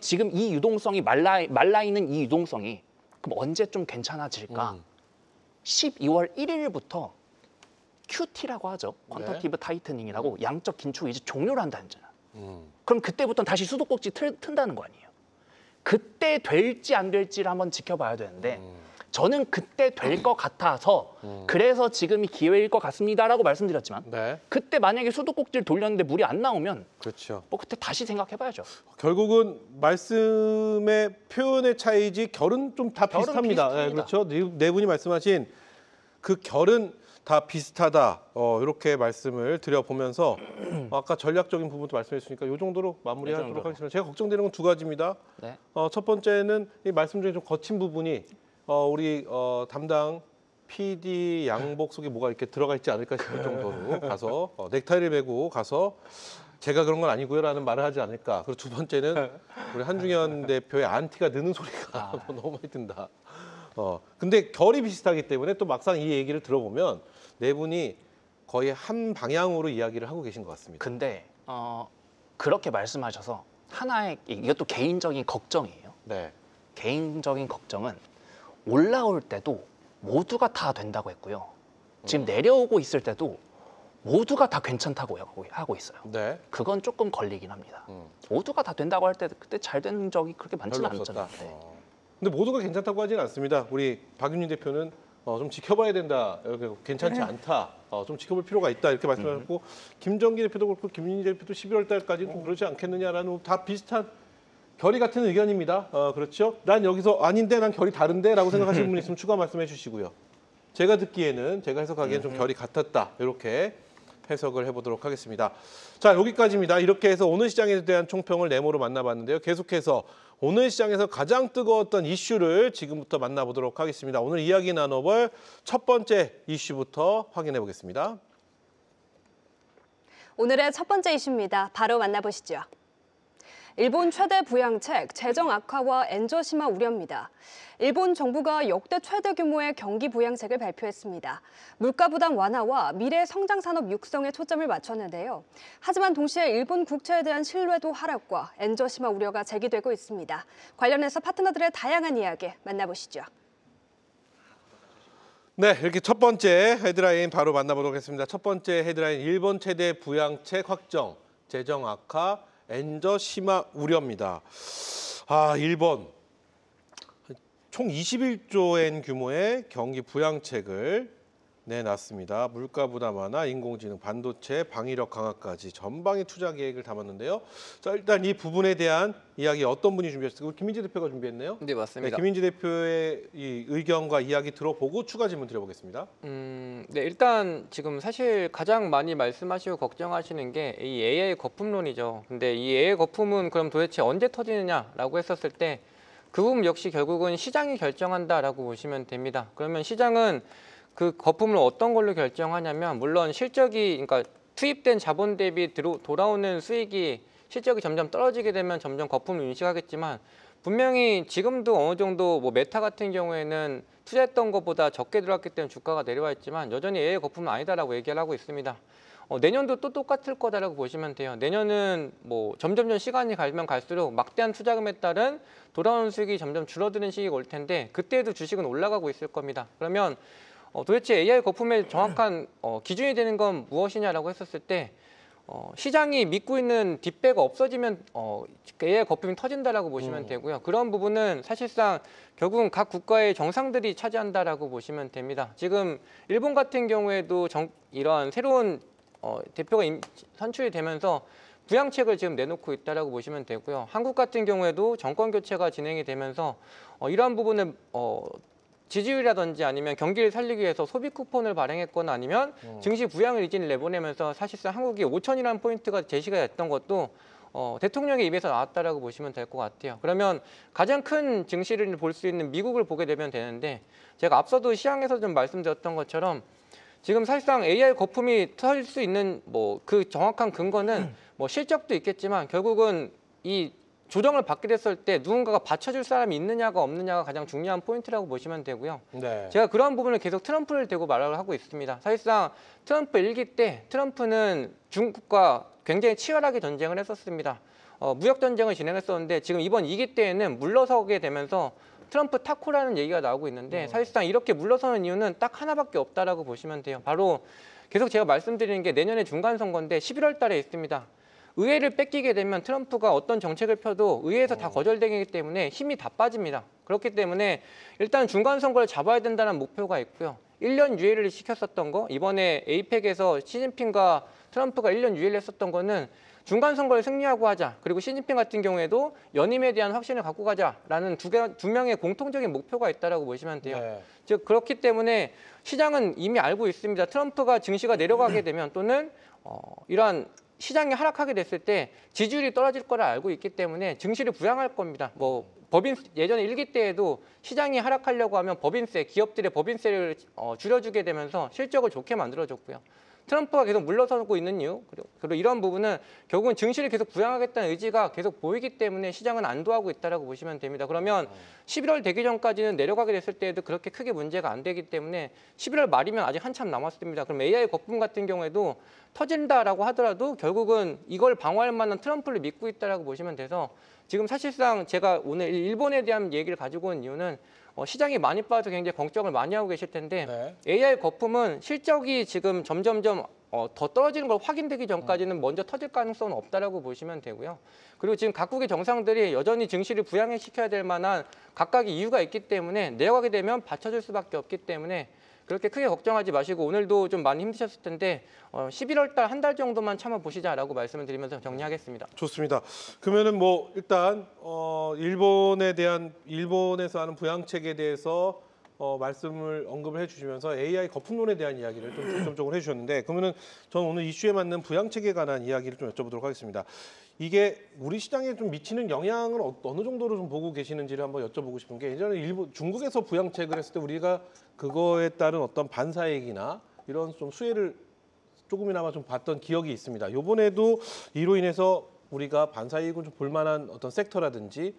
지금 이 유동성이 말라 있는 이 유동성이 그럼 언제 좀 괜찮아질까? 12월 1일부터 QT라고 하죠. 퀀터티브 타이트닝이라고 양적 긴축이 이제 종료를 한다는 거잖아요. 그럼 그때부터는 다시 수도꼭지 튼다는 거 아니에요. 그때 될지 안 될지를 한번 지켜봐야 되는데 저는 그때 될 것 같아서 그래서 지금이 기회일 것 같습니다라고 말씀드렸지만 그때 만약에 수도꼭지를 돌렸는데 물이 안 나오면 그렇죠. 뭐 그때 다시 생각해봐야죠. 결국은 말씀의 표현의 차이지 결은 좀 다 결은 비슷합니다. 비슷합니다. 네, 그렇죠. 네 분이 말씀하신 그 결은 다 비슷하다. 이렇게 말씀을 드려보면서 아까 전략적인 부분도 말씀했으니까 이 정도로 마무리하도록 하겠습니다. 제가 걱정되는 건 두 가지입니다. 네. 첫 번째는 이 말씀 중에 좀 거친 부분이 우리 담당 PD 양복 속에 뭐가 이렇게 들어가 있지 않을까 싶을 정도로 가서 넥타이를 메고 가서 제가 그런 건 아니고요라는 말을 하지 않을까. 그리고 두 번째는 우리 한중현 대표의 안티가 느는 소리가 너무 많이 든다. 근데 결이 비슷하기 때문에 또 막상 이 얘기를 들어보면 네 분이 거의 한 방향으로 이야기를 하고 계신 것 같습니다. 근데 그렇게 말씀하셔서 하나의 이것도 개인적인 걱정이에요. 네. 개인적인 걱정은 올라올 때도 모두가 다 된다고 했고요. 지금 내려오고 있을 때도 모두가 다 괜찮다고 하고 있어요. 네. 그건 조금 걸리긴 합니다. 모두가 다 된다고 할 때 그때 잘 되는 적이 그렇게 많지는 별로 없었다. 않잖아요. 네. 근데 모두가 괜찮다고 하지는 않습니다. 우리 박윤희 대표는 좀 지켜봐야 된다. 이렇게 괜찮지 않다. 좀 지켜볼 필요가 있다. 이렇게 말씀하셨고 김정기 대표도 그렇고 김윤희 대표도 11월 달까지 좀 그러지 않겠느냐라는 다 비슷한 결이 같은 의견입니다. 그렇죠? 난 여기서 아닌데 난 결이 다른데라고 생각하시는 분 있으면 추가 말씀해 주시고요. 제가 듣기에는 제가 해석하기에는 좀 결이 같았다. 이렇게 해석을 해보도록 하겠습니다. 자, 여기까지입니다. 이렇게 해서 오늘 시장에 대한 총평을 네모로 만나봤는데요. 계속해서 오늘 시장에서 가장 뜨거웠던 이슈를 지금부터 만나보도록 하겠습니다. 오늘 이야기 나눠볼 첫 번째 이슈부터 확인해 보겠습니다. 오늘의 첫 번째 이슈입니다. 바로 만나보시죠. 일본 최대 부양책 재정 악화와 엔저 심화 우려입니다. 일본 정부가 역대 최대 규모의 경기 부양책을 발표했습니다. 물가 부담 완화와 미래 성장 산업 육성에 초점을 맞췄는데요. 하지만 동시에 일본 국채에 대한 신뢰도 하락과 엔저 심화 우려가 제기되고 있습니다. 관련해서 파트너들의 다양한 이야기 만나보시죠. 네, 이렇게 첫 번째 헤드라인 바로 만나보도록 하겠습니다. 첫 번째 헤드라인 일본 최대 부양책 확정, 재정 악화, 엔저 심화 우려입니다. 일본 총 21조엔 규모의 경기 부양책을 내놨습니다. 물가 부담 완화, 인공지능, 반도체, 방위력 강화까지 전방의 투자 계획을 담았는데요. 자, 일단 이 부분에 대한 이야기 어떤 분이 준비했을까요? 김민지 대표가 준비했네요. 네, 맞습니다. 네, 김민지 대표의 이 의견과 이야기 들어보고 추가 질문 드려보겠습니다. 네, 일단 지금 사실 가장 많이 말씀하시고 걱정하시는 게 이 AI 거품론이죠. 근데 이 AI 거품은 그럼 도대체 언제 터지느냐라고 했었을 때 그 부분 역시 결국은 시장이 결정한다라고 보시면 됩니다. 그러면 시장은 그 거품을 어떤 걸로 결정하냐면 물론 실적이 그러니까 투입된 자본 대비 돌아오는 수익이 실적이 점점 떨어지게 되면 점점 거품을 인식하겠지만 분명히 지금도 어느 정도 뭐 메타 같은 경우에는 투자했던 것보다 적게 들어왔기 때문에 주가가 내려와 있지만 여전히 AI 거품은 아니다라고 얘기를 하고 있습니다. 내년도 또 똑같을 거다라고 보시면 돼요. 내년은 뭐 점점점 시간이 가면 갈수록 막대한 투자금에 따른 돌아오는 수익이 점점 줄어드는 시기가 올 텐데 그때도 주식은 올라가고 있을 겁니다. 그러면 도대체 AI 거품의 정확한 기준이 되는 건 무엇이냐라고 했었을 때 시장이 믿고 있는 뒷배가 없어지면 AI 거품이 터진다라고 보시면 되고요. 그런 부분은 사실상 결국은 각 국가의 정상들이 차지한다라고 보시면 됩니다. 지금 일본 같은 경우에도 이런 새로운 대표가 선출이 되면서 부양책을 지금 내놓고 있다라고 보시면 되고요. 한국 같은 경우에도 정권 교체가 진행이 되면서 이러한 부분을 지지율이라든지 아니면 경기를 살리기 위해서 소비 쿠폰을 발행했거나 아니면 증시 부양을 이진을 내보내면서 사실상 한국이 5천이라는 포인트가 제시가 됐던 것도 대통령의 입에서 나왔다라고 보시면 될 것 같아요. 그러면 가장 큰 증시를 볼 수 있는 미국을 보게 되면 되는데 제가 앞서도 시황에서 좀 말씀드렸던 것처럼 지금 사실상 AI 거품이 터질 수 있는 그 정확한 근거는 실적도 있겠지만 결국은 이 조정을 받게 됐을 때 누군가가 받쳐줄 사람이 있느냐가 없느냐가 가장 중요한 포인트라고 보시면 되고요. 네. 제가 그러한 부분을 계속 트럼프를 대고 말을 하고 있습니다. 사실상 트럼프 일기 때 트럼프는 중국과 굉장히 치열하게 전쟁을 했었습니다. 무역 전쟁을 진행했었는데 지금 이번 2기 때에는 물러서게 되면서 트럼프 타코라는 얘기가 나오고 있는데 사실상 이렇게 물러서는 이유는 딱 하나밖에 없다라고 보시면 돼요. 바로 계속 제가 말씀드리는 게 내년에 중간 선거인데 11월 달에 있습니다. 의회를 뺏기게 되면 트럼프가 어떤 정책을 펴도 의회에서 다 거절되기 때문에 힘이 다 빠집니다. 그렇기 때문에 일단 중간 선거를 잡아야 된다는 목표가 있고요. 1년 유예를 시켰었던 거 이번에 에이펙에서 시진핑과 트럼프가 1년 유예를 했었던 거는 중간 선거를 승리하고 하자. 그리고 시진핑 같은 경우에도 연임에 대한 확신을 갖고 가자라는 두 명의 공통적인 목표가 있다라고 보시면 돼요. 네. 즉 그렇기 때문에 시장은 이미 알고 있습니다. 트럼프가 증시가 내려가게 되면 또는 이러한 시장이 하락하게 됐을 때 지지율이 떨어질 거를 알고 있기 때문에 증시를 부양할 겁니다. 예전에 1기 때에도 시장이 하락하려고 하면 법인세, 기업들의 법인세를 줄여주게 되면서 실적을 좋게 만들어줬고요. 트럼프가 계속 물러서고 있는 이유, 그리고 이런 부분은 결국은 증시를 계속 부양하겠다는 의지가 계속 보이기 때문에 시장은 안도하고 있다고 보시면 됩니다. 그러면 11월 되기 전까지는 내려가게 됐을 때에도 그렇게 크게 문제가 안 되기 때문에 11월 말이면 아직 한참 남았습니다. 그럼 AI 거품 같은 경우에도 터진다라고 하더라도 결국은 이걸 방어할 만한 트럼프를 믿고 있다고 보시면 돼서 지금 사실상 제가 오늘 일본에 대한 얘기를 가지고 온 이유는 시장이 많이 빠져서 굉장히 걱정을 많이 하고 계실 텐데 네. AI 거품은 실적이 지금 점점점 더 떨어지는 걸 확인되기 전까지는 먼저 터질 가능성은 없다라고 보시면 되고요. 그리고 지금 각국의 정상들이 여전히 증시를 부양시켜야 될 만한 각각의 이유가 있기 때문에 내려가게 되면 받쳐줄 수밖에 없기 때문에 그렇게 크게 걱정하지 마시고 오늘도 좀 많이 힘드셨을 텐데 11월 달 한 달 정도만 참아보시자라고 말씀을 드리면서 정리하겠습니다. 좋습니다. 그러면은 일단 일본에서 하는 부양책에 대해서 말씀을 언급을 해주시면서 AI 거품론에 대한 이야기를 좀 중점적으로 해주셨는데 그러면은 저는 오늘 이슈에 맞는 부양책에 관한 이야기를 좀 여쭤보도록 하겠습니다. 이게 우리 시장에 좀 미치는 영향을 어느 정도로 좀 보고 계시는지를 한번 여쭤보고 싶은 게 예전에 중국에서 부양책을 했을 때 우리가 그거에 따른 어떤 반사이익이나 이런 좀 수혜를 조금이나마 좀 봤던 기억이 있습니다. 이번에도 이로 인해서 우리가 반사이익을 좀 볼 만한 어떤 섹터라든지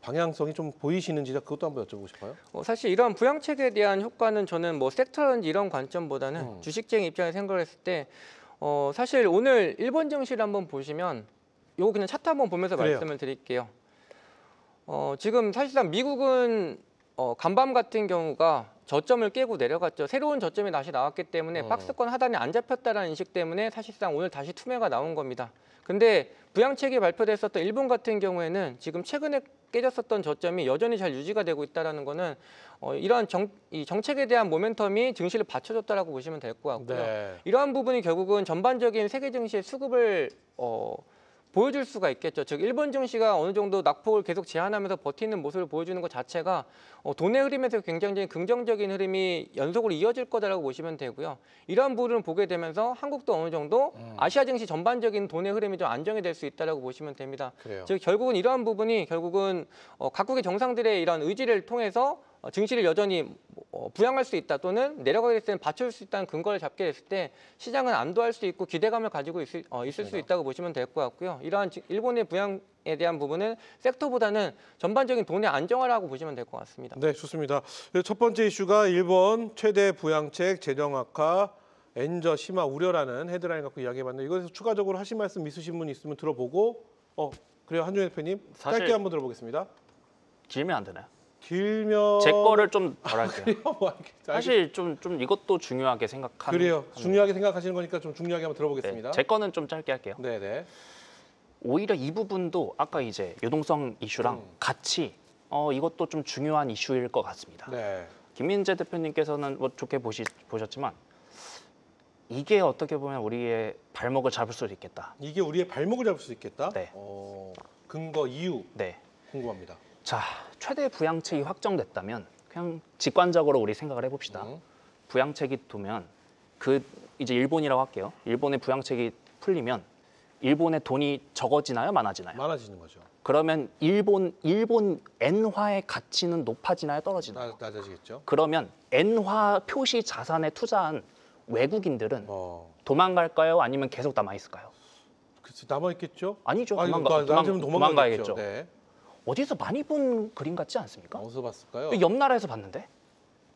방향성이 좀 보이시는지 그것도 한번 여쭤보고 싶어요. 사실 이런 부양책에 대한 효과는 저는 섹터라든지 이런 관점보다는 주식쟁이 입장에서 생각을 했을 때 사실 오늘 일본 증시를 한번 보시면 요거 그냥 차트 한번 보면서 그래요. 말씀을 드릴게요. 지금 사실상 미국은 간밤 같은 경우가 저점을 깨고 내려갔죠. 새로운 저점이 다시 나왔기 때문에 박스권 하단이 안 잡혔다는 인식 때문에 사실상 오늘 다시 투매가 나온 겁니다. 근데 부양책이 발표됐었던 일본 같은 경우에는 지금 최근에 깨졌었던 저점이 여전히 잘 유지가 되고 있다는 거는 이러한 이 정책에 대한 모멘텀이 증시를 받쳐줬다라고 보시면 될 것 같고요. 네. 이러한 부분이 결국은 전반적인 세계 증시의 수급을 보여줄 수가 있겠죠. 즉 일본 증시가 어느 정도 낙폭을 계속 제한하면서 버티는 모습을 보여주는 것 자체가 돈의 흐름에서 굉장히 긍정적인 흐름이 연속으로 이어질 거다라고 보시면 되고요. 이러한 부분을 보게 되면서 한국도 어느 정도 아시아 증시 전반적인 돈의 흐름이 좀 안정이 될 수 있다라고 보시면 됩니다. 그래요. 즉 결국은 이러한 부분이 결국은 각국의 정상들의 이런 의지를 통해서 증시를 여전히 부양할 수 있다 또는 내려가게 됐을 때는 받쳐줄 수 있다는 근거를 잡게 됐을 때 시장은 안도할 수 있고 기대감을 가지고 있을 수 있다고 보시면 될 것 같고요. 이러한 일본의 부양에 대한 부분은 섹터보다는 전반적인 돈의 안정화라고 보시면 될 것 같습니다. 네, 좋습니다. 첫 번째 이슈가 일본 최대 부양책 재정 악화 엔저 심화 우려라는 헤드라인 갖고 이야기해봤는데 이거에서 추가적으로 하신 말씀 있으신 분 있으면 들어보고 그래요 한준희 대표님 사실- 짧게 한번 들어보겠습니다. 길면 안 되나요? 길면 제 거를 좀 덜 할게요. 그래요? 뭐 사실 좀 이것도 중요하게 생각하는. 그래요. 중요하게 생각하시는 거니까 좀 중요하게 한번 들어보겠습니다. 네, 제 거는 좀 짧게 할게요. 네네. 오히려 이 부분도 아까 이제 유동성 이슈랑 같이 이것도 좀 중요한 이슈일 것 같습니다. 네. 김민재 대표님께서는 뭐 좋게 보셨지만 이게 어떻게 보면 우리의 발목을 잡을 수도 있겠다. 이게 우리의 발목을 잡을 수 있겠다. 네. 근거 이유 네. 궁금합니다. 자, 최대 부양책이 확정됐다면 그냥 직관적으로 우리 생각을 해봅시다. 부양책이 두면 이제 일본이라고 할게요. 일본의 부양책이 풀리면 일본의 돈이 적어지나요, 많아지나요? 많아지는 거죠. 그러면 일본 엔화의 가치는 높아지나요, 떨어지나요? 낮아지겠죠. 그러면 엔화 표시 자산에 투자한 외국인들은 도망갈까요, 아니면 계속 남아 있을까요? 글쎄 남아 있겠죠. 아니죠. 나한테는 도망가야겠죠. 네. 어디서 많이 본 그림 같지 않습니까? 어디서 봤을까요? 옆 나라에서 봤는데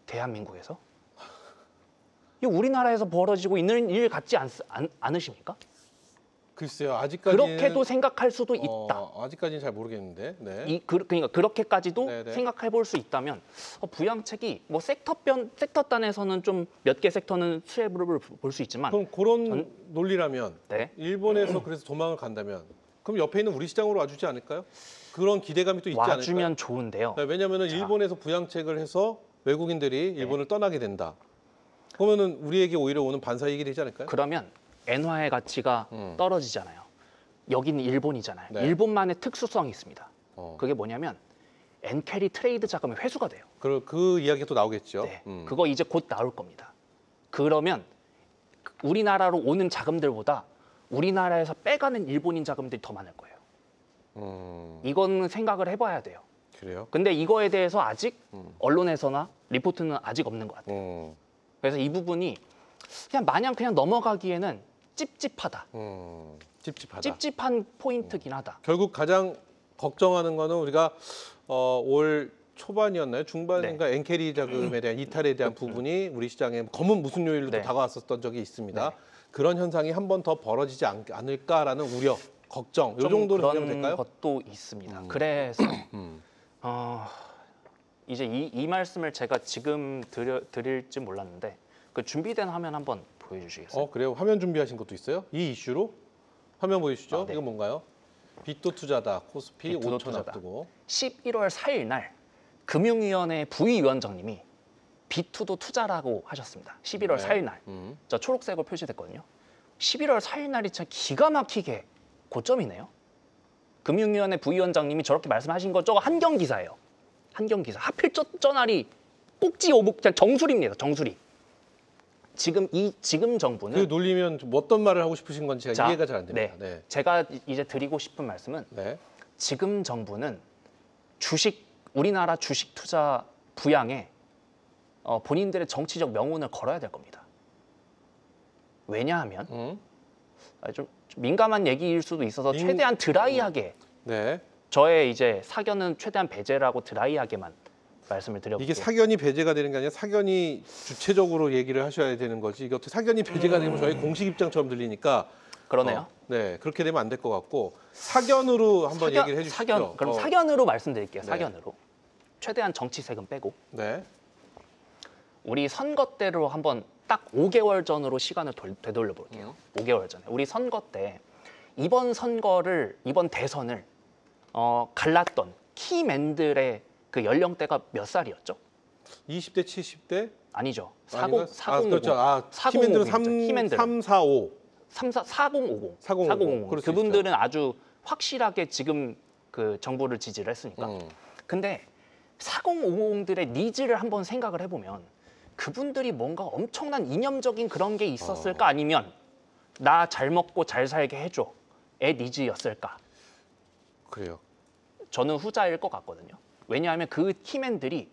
대한민국에서 이 우리나라에서 벌어지고 있는 일 같지 않으십니까? 글쎄요. 아직까지는 그렇게도 생각할 수도 있다. 아직까지는 잘 모르겠는데. 네. 그러니까 그렇게까지도 네네. 생각해 볼 수 있다면 부양책이 뭐 섹터 단에서는 좀 몇 개 섹터는 수혜를 볼 수 있지만 그럼 그런 논리라면 네. 일본에서 그래서 도망을 간다면 그럼 옆에 있는 우리 시장으로 와주지 않을까요? 그런 기대감이 또 있지 않을까요? 와주면 좋은데요. 네, 왜냐하면 일본에서 부양책을 해서 외국인들이 일본을 떠나게 된다. 그러면은 우리에게 오히려 오는 반사이익이 되지 않을까요? 그러면 엔화의 가치가 떨어지잖아요. 여기는 일본이잖아요. 네. 일본만의 특수성이 있습니다. 그게 뭐냐면 엔캐리 트레이드 자금이 회수가 돼요. 그 이야기가 또 나오겠죠. 네. 그거 이제 곧 나올 겁니다. 그러면 우리나라로 오는 자금들보다 우리나라에서 빼가는 일본인 자금들이 더 많을 거예요. 이거는 생각을 해봐야 돼요. 그래요? 근데 이거에 대해서 아직 언론에서나 리포트는 아직 없는 것 같아요. 그래서 이 부분이 그냥 넘어가기에는 찝찝하다. 찝찝하다. 찝찝한 포인트긴 하다. 결국 가장 걱정하는 거는 우리가 올 초반이었나요? 중반인가 엔캐리 자금에 대한 이탈에 대한 부분이 우리 시장에 검은 무슨 요일로 또 네. 다가왔었던 적이 있습니다. 네. 그런 현상이 한 번 더 벌어지지 않을까라는 우려, 걱정, 요 좀 정도로 그런 보면 될까요? 것도 있습니다. 그래서 이제 이 말씀을 제가 지금 드릴지 몰랐는데 그 준비된 화면 한번 보여주시겠어요? 그래요? 화면 준비하신 것도 있어요? 이 이슈로? 화면 보여주시죠? 네. 이건 뭔가요? 빚도 투자다. 코스피 빚도 5천 투자다. 앞두고. 11월 4일 날 금융위원회 부위원장님이 B2도 투자라고 하셨습니다. 11월 네. 4일 날. 저 초록색으로 표시됐거든요. 11월 4일 날이 참 기가 막히게 고점이네요. 금융위원회 부위원장님이 저렇게 말씀하신 거 저거 한경 기사예요. 한경 기사. 하필 저 날이 꼭지 오복 그냥 정수리입니다. 정수리. 지금 정부는 그 놀리면 좀 어떤 말을 하고 싶으신 건지 자, 이해가 잘 안 됩니다. 네. 제가 이제 드리고 싶은 말씀은 네. 지금 정부는 우리나라 주식 투자 부양에 본인들의 정치적 명운을 걸어야 될 겁니다. 왜냐하면 좀 민감한 얘기일 수도 있어서 최대한 드라이하게 네. 저의 이제 사견은 최대한 배제라고 드라이하게만 말씀을 드려볼게요. 이게 사견이 배제가 되는 게 아니라 사견이 주체적으로 얘기를 하셔야 되는 거지. 이게 어떻게 사견이 배제가 되면 저희 공식 입장처럼 들리니까 그러네요. 네, 그렇게 되면 안 될 것 같고 사견으로 한번 얘기를 해주시죠. 그럼 사견으로 말씀드릴게요. 네. 사견으로. 최대한 정치 세금 빼고 네. 우리 선거 때로 한번 딱 5개월 전으로 시간을 되돌려 볼게요. 5개월 전에 우리 선거 때 이번 대선을 갈랐던 키맨들의 그 연령대가 몇 살이었죠? 20대, 70대? 아니죠. 아닌가? 4050. 그렇죠. 키맨들은 345. 4050. 4050. 그럴 수 그분들은 아주 확실하게 지금 그 정부를 지지를 했으니까. 근데 4050들의 니즈를 한번 생각을 해보면 그분들이 뭔가 엄청난 이념적인 그런 게 있었을까 아니면 나 잘 먹고 잘 살게 해줘의 니즈였을까? 그래요. 저는 후자일 것 같거든요. 왜냐하면 그 키맨들이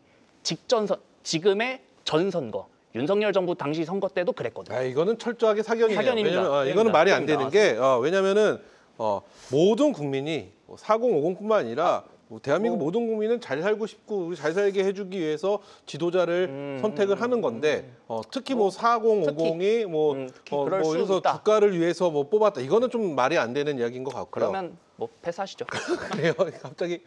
지금의 전 선거 윤석열 정부 당시 선거 때도 그랬거든요. 이거는 철저하게 사견이에요. 사견입니다. 왜냐면 이거는 말이 안 되는 게 왜냐면은 모든 국민이 4050뿐만 아니라 대한민국 모든 국민은 잘 살고 싶고 우리 잘 살게 해주기 위해서 지도자를 선택을 하는 건데 특히 뭐 4050이 특히 그럴 수 이래서 있다. 주가를 위해서 뭐 뽑았다. 이거는 좀 말이 안 되는 이야기인 것 같고요. 그러면 뭐 패스하시죠. 그래요. 갑자기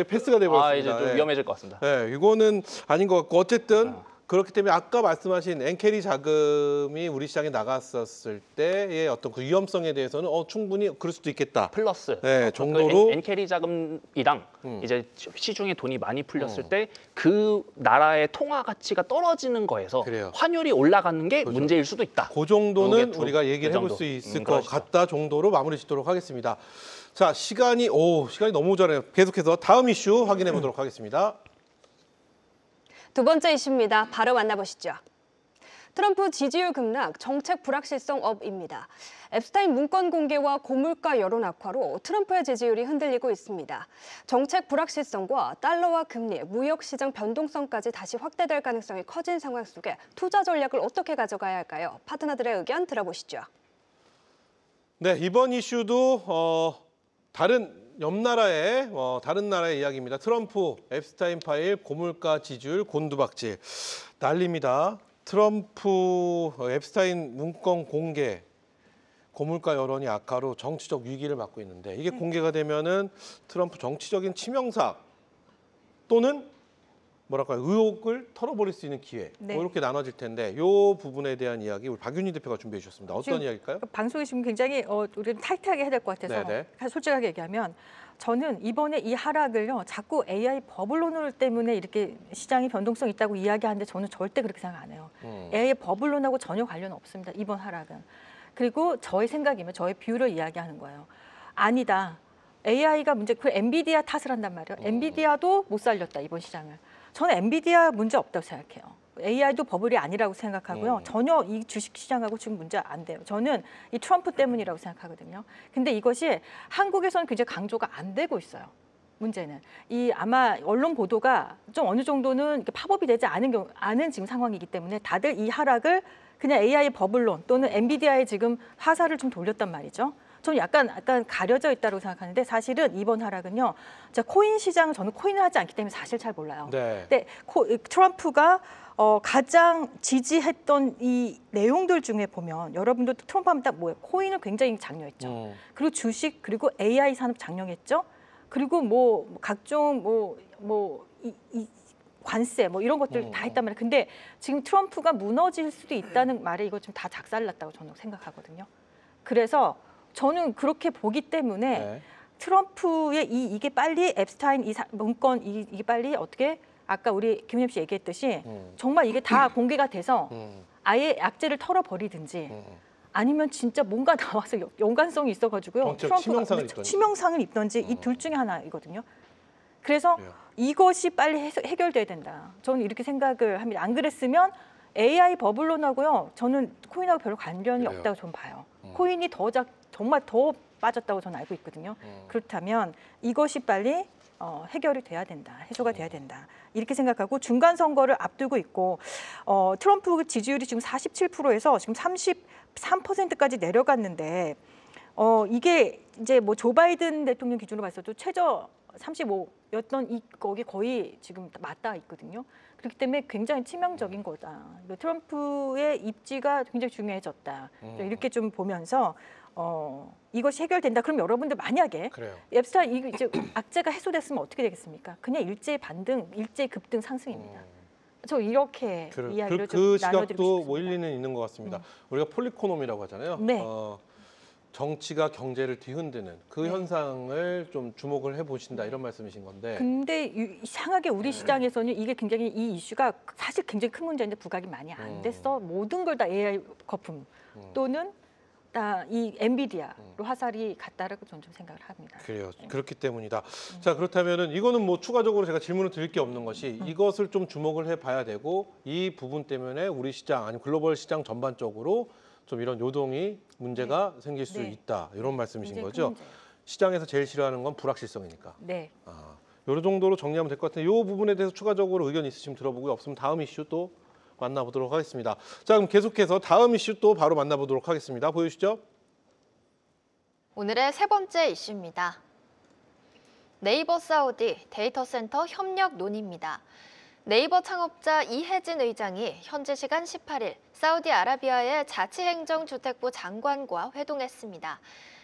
패스가 돼버렸습니다. 이제 좀 위험해질 것 같습니다. 네, 이거는 아닌 것 같고 어쨌든 그렇기 때문에 아까 말씀하신 엔캐리 자금이 우리 시장에 나갔었을 때의 어떤 그 위험성에 대해서는 충분히 그럴 수도 있겠다. 플러스 네, 정도로 엔캐리 자금이랑 이제 시중에 돈이 많이 풀렸을 때 그 나라의 통화 가치가 떨어지는 거에서 그래요. 환율이 올라가는 게 문제일 수도 있다. 그 정도는 요게 우리가 얘기를 그 해볼 정도. 수 있을 것 그러시죠. 같다 정도로 마무리 짓도록 하겠습니다. 자, 시간이 너무 잘해요. 계속해서 다음 이슈 확인해 보도록 하겠습니다. 두 번째 이슈입니다. 바로 만나보시죠. 트럼프 지지율 급락, 정책 불확실성 업입니다. 앱스타인 문건 공개와 고물가 여론 악화로 트럼프의 지지율이 흔들리고 있습니다. 정책 불확실성과 달러와 금리, 무역 시장 변동성까지 다시 확대될 가능성이 커진 상황 속에 투자 전략을 어떻게 가져가야 할까요? 파트너들의 의견 들어보시죠. 네, 이번 이슈도 옆 나라의 다른 나라의 이야기입니다. 트럼프 앱스타인 파일 고물가 지지율 곤두박질 난립니다. 트럼프 앱스타인 문건 공개 고물가 여론이 악화로 정치적 위기를 맞고 있는데 이게 공개가 되면은 트럼프 정치적인 치명상 또는 뭐랄까요 의혹을 털어버릴 수 있는 기회 네. 이렇게 나눠질 텐데 이 부분에 대한 이야기 우리 박윤희 대표가 준비해 주셨습니다. 어떤 지금 이야기일까요? 방송이 지금 굉장히 우리는 타이트하게 해야 될 것 같아서 네네. 솔직하게 얘기하면 저는 이번에 이 하락을요 자꾸 AI 버블론 때문에 이렇게 시장이 변동성 있다고 이야기하는데 저는 절대 그렇게 생각 안 해요. AI 버블론하고 전혀 관련 없습니다. 이번 하락은. 그리고 저의 생각이면 저의 뷰를 이야기하는 거예요. 아니다. AI가 문제, 그 엔비디아 탓을 한단 말이에요. 엔비디아도 못 살렸다 이번 시장을. 저는 엔비디아 문제 없다고 생각해요. AI도 버블이 아니라고 생각하고요. 전혀 이 주식 시장하고 지금 문제 안 돼요. 저는 이 트럼프 때문이라고 생각하거든요. 근데 이것이 한국에서는 굉장히 강조가 안 되고 있어요. 문제는 이 아마 언론 보도가 좀 어느 정도는 이렇게 팝업이 되지 않은 지금 상황이기 때문에 다들 이 하락을 그냥 AI 버블론 또는 엔비디아에 지금 화살을 좀 돌렸단 말이죠. 저는 약간 가려져 있다고 생각하는데 사실은 이번 하락은요. 코인 시장은 저는 코인을 하지 않기 때문에 사실 잘 몰라요. 네. 근데 트럼프가 가장 지지했던 이 내용들 중에 보면 여러분들도 트럼프 하면 딱 뭐예요? 코인을 굉장히 장려했죠. 그리고 주식 그리고 AI 산업 장려했죠. 그리고 뭐 각종 이 관세 뭐 이런 것들 다 했단 말이에요. 근데 지금 트럼프가 무너질 수도 있다는 말에 이거 좀 다 작살났다고 저는 생각하거든요. 그래서 저는 그렇게 보기 때문에 네. 트럼프의 이게 빨리 앱스타인 문건 이게 빨리 어떻게 아까 우리 김은엽 씨 얘기했듯이 정말 이게 다 공개가 돼서 아예 악재를 털어버리든지 아니면 진짜 뭔가 나와서 연관성이 있어가지고요. 정치적 치명상을 입던지. 치명상을 입던지 이 둘 중에 하나이거든요. 그래서 그래요. 이것이 빨리 해결돼야 된다. 저는 이렇게 생각을 합니다. 안 그랬으면 AI 버블론하고요. 저는 코인하고 별로 관련이 그래요. 없다고 저는 봐요. 코인이 정말 더 빠졌다고 저는 알고 있거든요. 그렇다면 이것이 빨리 해결이 돼야 된다. 해소가 돼야 된다. 이렇게 생각하고 중간 선거를 앞두고 있고 트럼프 지지율이 지금 47%에서 지금 33%까지 내려갔는데 이게 이제 뭐 조 바이든 대통령 기준으로 봤어도 최저 35였던 거기 거의 지금 맞닿아 있거든요. 그렇기 때문에 굉장히 치명적인 거다. 트럼프의 입지가 굉장히 중요해졌다. 이렇게 좀 보면서 이것이 해결된다. 그럼 여러분들 만약에 그래요. 앱스타인 이게 이제 악재가 해소됐으면 어떻게 되겠습니까? 그냥 일제히 반등, 일제히 급등 상승입니다. 저 이렇게 이야기를 좀 그 나눠드리고 시각도 싶습니다. 뭐 일리는 있는 것 같습니다. 우리가 폴리코노미라고 하잖아요. 네. 정치가 경제를 뒤흔드는 그 네. 현상을 좀 주목을 해보신다 이런 말씀이신 건데. 근데 이상하게 우리 시장에서는 이게 굉장히 이 이슈가 사실 굉장히 큰 문제인데 부각이 많이 안 됐어. 모든 걸 다 AI 거품 또는 다 이 엔비디아로 화살이 갔다라고 저는 좀 생각을 합니다. 그래요. 그렇기 때문이다. 자, 그렇다면은 이거는 뭐 추가적으로 제가 질문을 드릴 게 없는 것이 이것을 좀 주목을 해봐야 되고 이 부분 때문에 우리 시장 아니면 글로벌 시장 전반적으로 좀 이런 요동이 문제가 생길 수 네. 있다 이런 말씀이신 굉장히 거죠. 큰 문제예요. 시장에서 제일 싫어하는 건 불확실성이니까. 네. 이 정도로 정리하면 될 것 같은데 이 부분에 대해서 추가적으로 의견 있으시면 들어보고요. 없으면 다음 이슈 또 만나보도록 하겠습니다. 자, 그럼 계속해서 다음 이슈 또 바로 만나보도록 하겠습니다. 보여주시죠. 오늘의 세 번째 이슈입니다. 네이버 사우디 데이터 센터 협력 논의입니다. 네이버 창업자 이혜진 의장이 현지 시간 18일 사우디아라비아의 자치행정주택부 장관과 회동했습니다.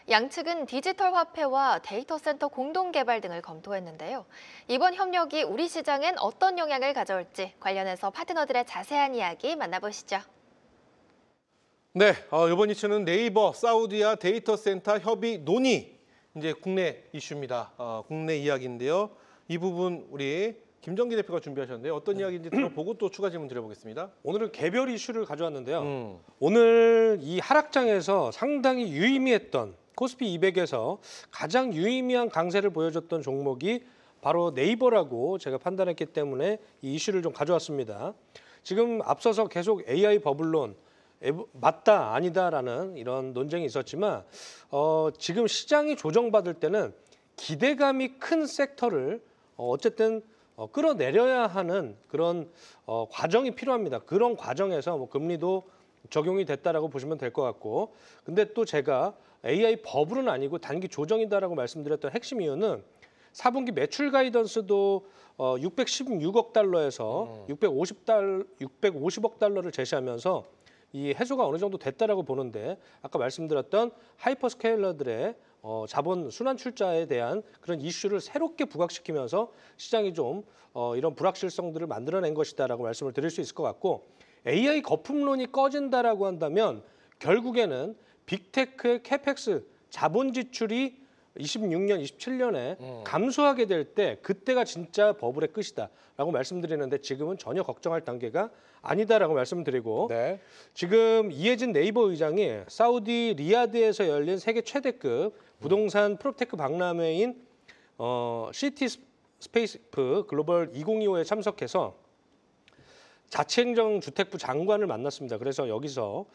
양측은 디지털 화폐와 데이터 센터 공동 개발 등을 검토했는데요. 이번 협력이 우리 시장엔 어떤 영향을 가져올지 관련해서 파트너들의 자세한 이야기 만나보시죠. 네, 이번 이슈는 네이버 사우디아 데이터 센터 협의 논의. 이제 국내 이슈입니다. 국내 이야기인데요. 이 부분 우리 김정기 대표가 준비하셨는데요. 어떤 이야기인지 들어보고 또 추가 질문 드려보겠습니다. 오늘은 개별 이슈를 가져왔는데요. 오늘 이 하락장에서 상당히 유의미했던 코스피 200에서 가장 유의미한 강세를 보여줬던 종목이 바로 네이버라고 제가 판단했기 때문에 이 이슈를 좀 가져왔습니다. 지금 앞서서 계속 AI 버블론 맞다 아니다라는 이런 논쟁이 있었지만 지금 시장이 조정받을 때는 기대감이 큰 섹터를 어쨌든 끌어내려야 하는 그런 과정이 필요합니다. 그런 과정에서 뭐 금리도 적용이 됐다라고 보시면 될 것 같고, 근데 또 제가 AI 버블은 아니고 단기 조정이다라고 말씀드렸던 핵심 이유는 4분기 매출 가이던스도 616억 달러에서 650억 달러를 제시하면서 이 해소가 어느 정도 됐다라고 보는데, 아까 말씀드렸던 하이퍼스케일러들의 자본 순환 출자에 대한 그런 이슈를 새롭게 부각시키면서 시장이 좀 이런 불확실성들을 만들어낸 것이다라고 말씀을 드릴 수 있을 것 같고, AI 거품론이 꺼진다라고 한다면 결국에는 빅테크의 캐펙스 자본 지출이 26년, 27년에 감소하게 될 때 그때가 진짜 버블의 끝이다라고 말씀드리는데, 지금은 전혀 걱정할 단계가 아니다라고 말씀드리고, 네. 지금 이혜진 네이버 의장이 사우디 리야드에서 열린 세계 최대급 부동산 프로테크 박람회인 시티 스페이스프 글로벌 2025에 참석해서 자치행정주택부 장관을 만났습니다. 그래서 여기서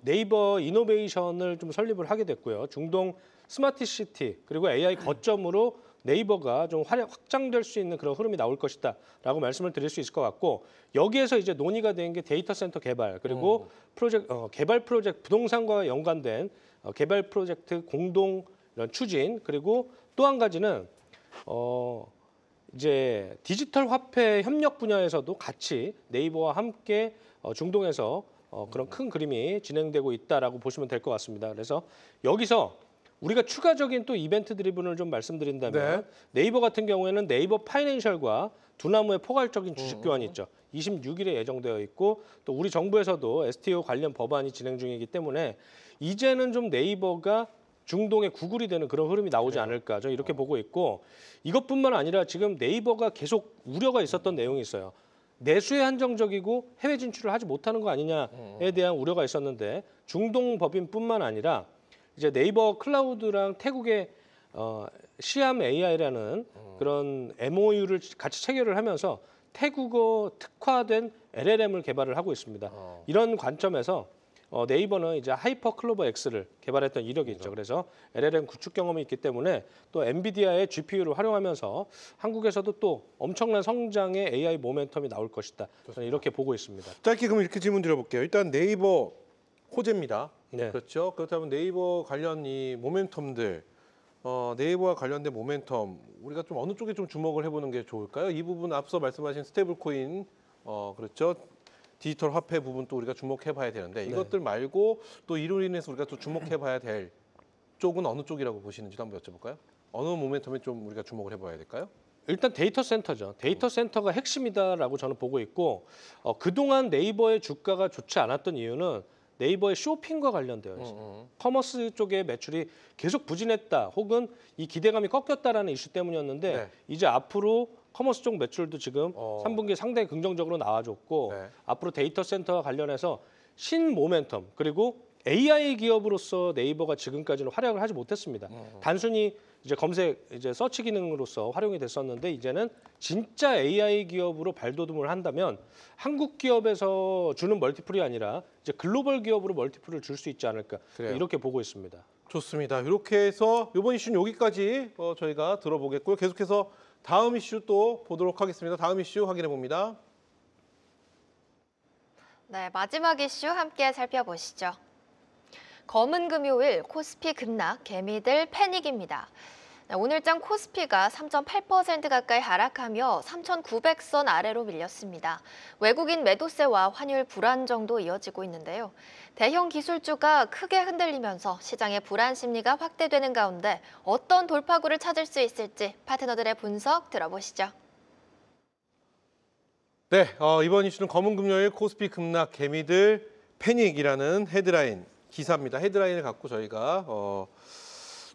네이버 이노베이션을 좀 설립을 하게 됐고요. 중동 스마트 시티 그리고 AI 거점으로 네이버가 좀 확장될 수 있는 그런 흐름이 나올 것이다라고 말씀을 드릴 수 있을 것 같고, 여기에서 이제 논의가 된 게 데이터 센터 개발 그리고 개발 프로젝트 부동산과 연관된 개발 프로젝트 공동 이런 추진, 그리고 또 한 가지는 이제 디지털 화폐 협력 분야에서도 같이 네이버와 함께 중동에서 그런 큰 그림이 진행되고 있다라고 보시면 될 것 같습니다. 그래서 여기서 우리가 추가적인 또 이벤트 드리븐을 좀 말씀드린다면, 네이버 같은 경우에는 네이버 파이낸셜과 두나무의 포괄적인 주식 교환이 있죠. 26일에 예정되어 있고, 또 우리 정부에서도 STO 관련 법안이 진행 중이기 때문에 이제는 좀 네이버가 중동의 구글이 되는 그런 흐름이 나오지 않을까, 저는 이렇게 보고 있고, 이것뿐만 아니라 지금 네이버가 계속 우려가 있었던 내용이 있어요. 내수에 한정적이고 해외 진출을 하지 못하는 거 아니냐에 대한 우려가 있었는데, 중동 법인뿐만 아니라 이제 네이버 클라우드랑 태국의 시암 AI라는 그런 MOU를 같이 체결을 하면서 태국어 특화된 LLM을 개발을 하고 있습니다. 이런 관점에서 네이버는 이제 하이퍼 클로버 X를 개발했던 이력이 있죠. 그래서 LLM 구축 경험이 있기 때문에 또 엔비디아의 GPU를 활용하면서 한국에서도 또 엄청난 성장의 AI 모멘텀이 나올 것이다. 저는 이렇게 보고 있습니다. 짧게 그럼 이렇게 질문 드려볼게요. 일단 네이버 호재입니다. 네. 그렇죠. 그렇다면 네이버 관련 이 모멘텀들, 네이버와 관련된 모멘텀, 우리가 좀 어느 쪽에 좀 주목을 해보는 게 좋을까요? 이 부분 앞서 말씀하신 스테이블 코인, 그렇죠. 디지털 화폐 부분 또 우리가 주목해봐야 되는데, 이것들 말고 또 이로 인해서 우리가 또 주목해봐야 될 쪽은 어느 쪽이라고 보시는지도 한번 여쭤볼까요? 어느 모멘텀에 좀 우리가 주목을 해봐야 될까요? 일단 데이터 센터죠. 데이터 센터가 핵심이다라고 저는 보고 있고, 그동안 네이버의 주가가 좋지 않았던 이유는 네이버의 쇼핑과 관련되어 있어요. 커머스 쪽의 매출이 계속 부진했다, 혹은 이 기대감이 꺾였다라는 이슈 때문이었는데, 이제 앞으로 커머스 쪽 매출도 지금 3분기에 상당히 긍정적으로 나와줬고, 앞으로 데이터 센터와 관련해서 신 모멘텀, 그리고 AI 기업으로서 네이버가 지금까지는 활약을 하지 못했습니다. 단순히 이제 검색, 이제 서치 기능으로서 활용이 됐었는데, 이제는 진짜 AI 기업으로 발돋움을 한다면 한국 기업에서 주는 멀티플이 아니라 이제 글로벌 기업으로 멀티플을 줄 수 있지 않을까, 이렇게 보고 있습니다. 좋습니다. 이렇게 해서 이번 이슈는 여기까지 저희가 들어보겠고요. 계속해서 다음 이슈 또 보도록 하겠습니다. 다음 이슈 확인해 봅니다. 네, 마지막 이슈 함께 살펴보시죠. 검은 금요일 코스피 급락, 개미들 패닉입니다. 오늘장 코스피가 3.8% 가까이 하락하며 3,900선 아래로 밀렸습니다. 외국인 매도세와 환율 불안정도 이어지고 있는데요. 대형 기술주가 크게 흔들리면서 시장의 불안 심리가 확대되는 가운데 어떤 돌파구를 찾을 수 있을지 파트너들의 분석 들어보시죠. 네, 이번 이슈는 검은 금요일 코스피 급락 개미들 패닉이라는 헤드라인 기사입니다. 헤드라인을 갖고 저희가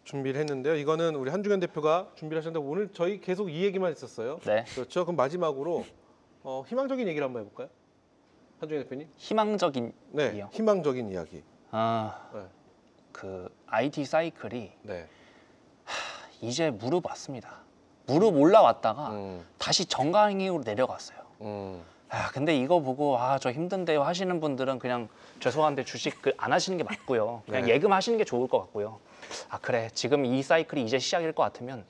준비를 했는데요. 이거는 우리 한중현 대표가 준비를 하셨는데 오늘 저희 계속 이 얘기만 했었어요. 네. 그렇죠. 그럼 마지막으로 희망적인 얘기를 한번 해볼까요? 한중현 대표님. 희망적인 네, 이요. 희망적인 이야기. 네. 그 IT 사이클이 네. 이제 무릎 왔습니다. 무릎 올라왔다가 다시 정강이로 내려갔어요. 근데 이거 보고 저 힘든데요 하시는 분들은 그냥 죄송한데 주식 안 하시는 게 맞고요. 그냥 네. 예금하시는 게 좋을 것 같고요. 그래 지금 이 사이클이 이제 시작일 것 같으면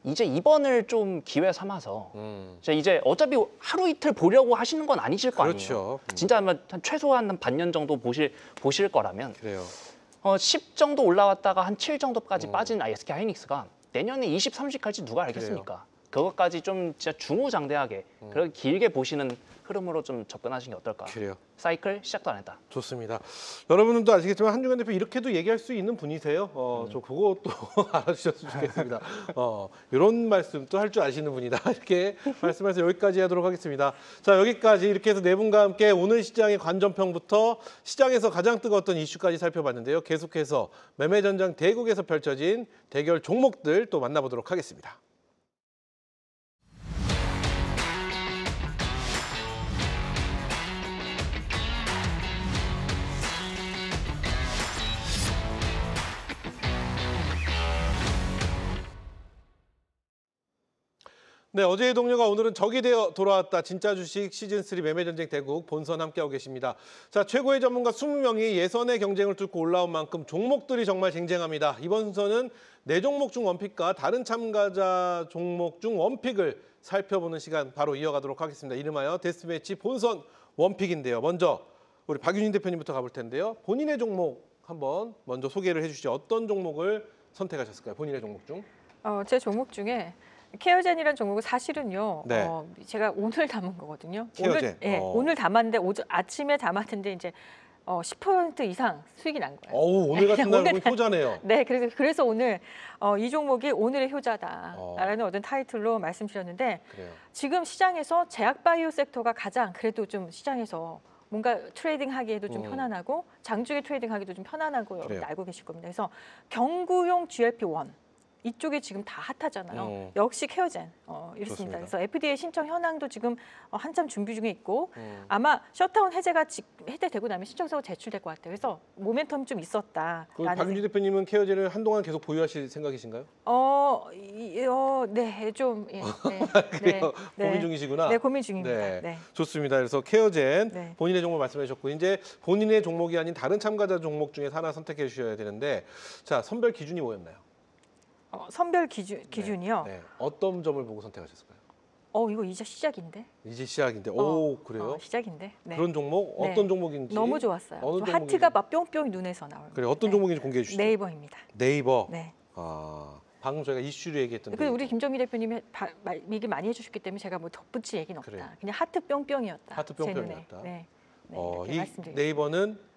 이제 이번을 좀 기회 삼아서 이제 어차피 하루 이틀 보려고 하시는 건 아니실 거 아니에요. 그렇죠. 진짜 한 최소한 한 반년 정도 보실 거라면 그래요. 10 정도 올라왔다가 한 7 정도까지 빠진 SK 하이닉스가 내년에 20, 30 갈지 누가 알겠습니까? 그것까지 좀 진짜 중후장대하게 그렇게 길게 보시는 흐름으로 좀 접근하시는 게 어떨까? 그래요. 사이클 시작도 안 했다. 좋습니다. 여러분들도 아시겠지만 한중현 대표 이렇게도 얘기할 수 있는 분이세요. 저 그거 또 알아주셨으면 좋겠습니다. 이런 말씀도 할 줄 아시는 분이다. 이렇게 말씀해서 여기까지 하도록 하겠습니다. 자, 여기까지 이렇게 해서 네 분과 함께 오늘 시장의 관전평부터 시장에서 가장 뜨거웠던 이슈까지 살펴봤는데요. 계속해서 매매전장 대국에서 펼쳐진 대결 종목들 또 만나보도록 하겠습니다. 네, 어제의 동료가 오늘은 적이 되어 돌아왔다. 진짜 주식 시즌3 매매전쟁 대국 본선 함께하고 계십니다. 자, 최고의 전문가 20명이 예선의 경쟁을 뚫고 올라온 만큼 종목들이 정말 쟁쟁합니다. 이번 순서는 4종목 중 원픽과 다른 참가자 종목 중 원픽을 살펴보는 시간 바로 이어가도록 하겠습니다. 이름하여 데스매치 본선 원픽인데요. 먼저 우리 박윤희 대표님부터 가볼 텐데요. 본인의 종목 한번 먼저 소개를 해주시죠. 어떤 종목을 선택하셨을까요? 본인의 종목 중? 제 종목 중에 케어젠이라는 종목은 사실은요. 네. 제가 오늘 담은 거거든요. 케어젠. 오늘 담았는데 아침에 담았는데 이제 10% 이상 수익이 난 거예요. 오늘 같은 날은 효자네요. 네, 그래서 오늘 이 종목이 오늘의 효자다라는 어떤 타이틀로 말씀드렸는데 그래요. 지금 시장에서 제약바이오 섹터가 가장 그래도 좀 시장에서 뭔가 트레이딩하기에도 좀 편안하고 장중에 트레이딩하기도 좀 편안하고 여러분 알고 계실 겁니다. 그래서 경구용 GLP-1 이쪽에 지금 다 핫하잖아요. 역시 케어젠 이렇습니다. 좋습니다. 그래서 FDA 신청 현황도 지금 한참 준비 중에 있고 아마 셔트다운 해제되고 나면 신청서가 제출될 것 같아요. 그래서 모멘텀이 좀 있었다. 박윤지 대표님은 케어젠을 한동안 계속 보유하실 생각이신가요? 네, 좀 그래요? 고민 중이시구나. 네, 고민 중입니다. 네. 네. 좋습니다. 그래서 케어젠 네. 본인의 종목 말씀해 주셨고 이제 본인의 종목이 아닌 다른 참가자 종목 중에 하나 선택해 주셔야 되는데 자, 선별 기준이 뭐였나요? 선별 기준이요? 네. 어떤 점을 보고 선택하셨을까요? 이거 이제 시작인데. 이제 시작인데. 그래요? 시작인데. 네. 그런 종목 네. 어떤 종목인지 너무 좋았어요. 어느 좀 종목인지. 하트가 막 뿅뿅 눈에서 나와요. 그래 어떤 종목인지 공개해 주시죠. 네이버입니다. 네이버. 네. 방금 저희가 이슈를 얘기했던. 그 우리 김정미 대표님이 얘기 많이 해주셨기 때문에 제가 뭐 덧붙일 얘기는 없다. 그래요. 그냥 하트 뿅뿅이었다. 하트 제 눈에. 뿅뿅이었다. 네. 이렇게 이 말씀드리겠습니다. 네이버는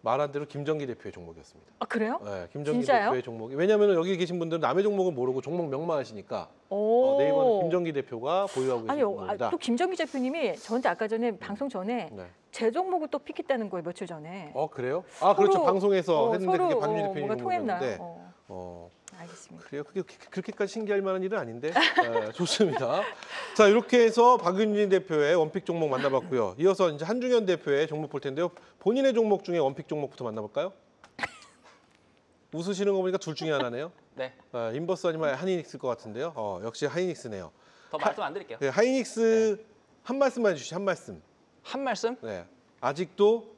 말한 대로 김정기 대표의 종목이었습니다. 그래요? 네, 김정기 진짜요? 대표의 종목이. 왜냐하면 여기 계신 분들은 남의 종목은 모르고 종목 명만 하시니까 네이버는 김정기 대표가 보유하고 계신 종목입니다. 또 김정기 대표님이 저한테 아까 전에 방송 전에 네. 제 종목을 또 픽했다는 거예요, 며칠 전에. 그래요? 그렇죠. 방송에서 했는데 그게 박윤지 뭔가 대표님 통했나요? 종목이었는데. 알겠습니다. 그래요. 그게 그렇게까지 신기할 만한 일은 아닌데. 좋습니다. 자, 이렇게 해서 박윤진 대표의 원픽 종목 만나봤고요. 이어서 이제 한중현 대표의 종목 볼 텐데요. 본인의 종목 중에 원픽 종목부터 만나볼까요? 웃으시는 거 보니까 둘 중에 하나네요. 네. 인버스 아니면 하이닉스일 것 같은데요. 역시 하이닉스네요. 더 말씀 안 드릴게요. 네, 하이닉스 한 말씀만 해주시죠. 한 말씀. 한 말씀? 네. 아직도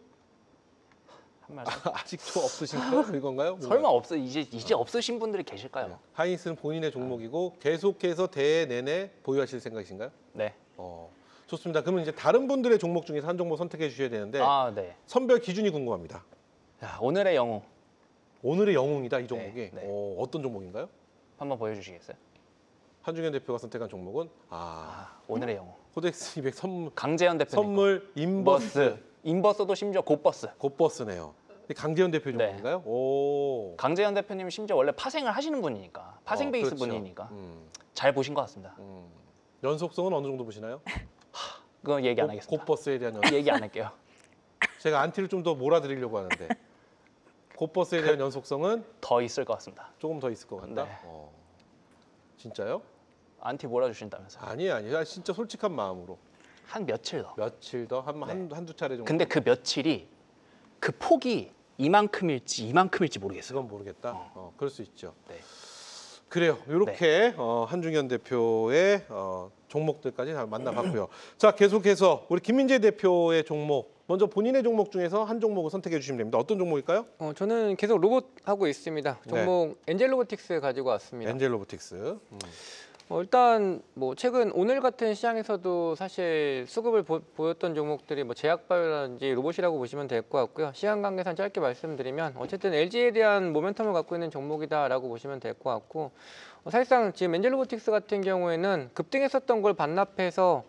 한 말씀. 아직도 없으신가요? 이건가요? 설마 이제 없으신 분들이 계실까요? 하이닉스는 본인의 종목이고 계속해서 대회 내내 보유하실 생각이신가요? 네. 좋습니다. 그러면 이제 다른 분들의 종목 중에서 한 종목 선택해 주셔야 되는데 네. 선별 기준이 궁금합니다. 오늘의 영웅. 오늘의 영웅이다 이 종목이. 네. 어떤 종목인가요? 한번 보여주시겠어요? 한중현 대표가 선택한 종목은 오늘의 영웅. 코덱스 200 강재현 대표님. 선물 인버스. 인버스도 심지어 곧버스. 곧버스네요. 강재현 대표 네. 종목인가요? 오. 강재현 대표님 심지어 원래 파생을 하시는 분이니까 파생 베이스 그렇죠. 분이니까 잘 보신 것 같습니다. 연속성은 어느 정도 보시나요? 그건 얘기 안 하겠습니다. 곧버스에 대한 연속. 얘기 안 할게요. 제가 안티를 좀 더 몰아드리려고 하는데 곧버스에 대한 연속성은 더 있을 것 같습니다. 조금 더 있을 것 같다. 네. 진짜요? 안티 몰아주신다면서요. 아니 진짜 솔직한 마음으로 한 며칠 더. 며칠 더 한두 차례 정도. 근데 그 며칠이 그 폭이 이만큼일지 모르겠어요. 그건 모르겠다. 그럴 수 있죠. 네. 그래요. 이렇게 한중현 대표의 종목들까지 다 만나봤고요. 자, 계속해서 우리 김민재 대표의 종목, 먼저 본인의 종목 중에서 한 종목을 선택해 주시면 됩니다. 어떤 종목일까요? 저는 계속 로봇 하고 있습니다. 종목 엔젤 로보틱스 가지고 왔습니다. 엔젤 로보틱스. 일단 뭐 최근 오늘 같은 시장에서도 사실 수급을 보였던 종목들이 뭐 제약바이오라든지 로봇이라고 보시면 될 것 같고요. 시간 관계상 짧게 말씀드리면 어쨌든 LG에 대한 모멘텀을 갖고 있는 종목이다라고 보시면 될 것 같고 사실상 지금 엔젤 로보틱스 같은 경우에는 급등했었던 걸 반납해서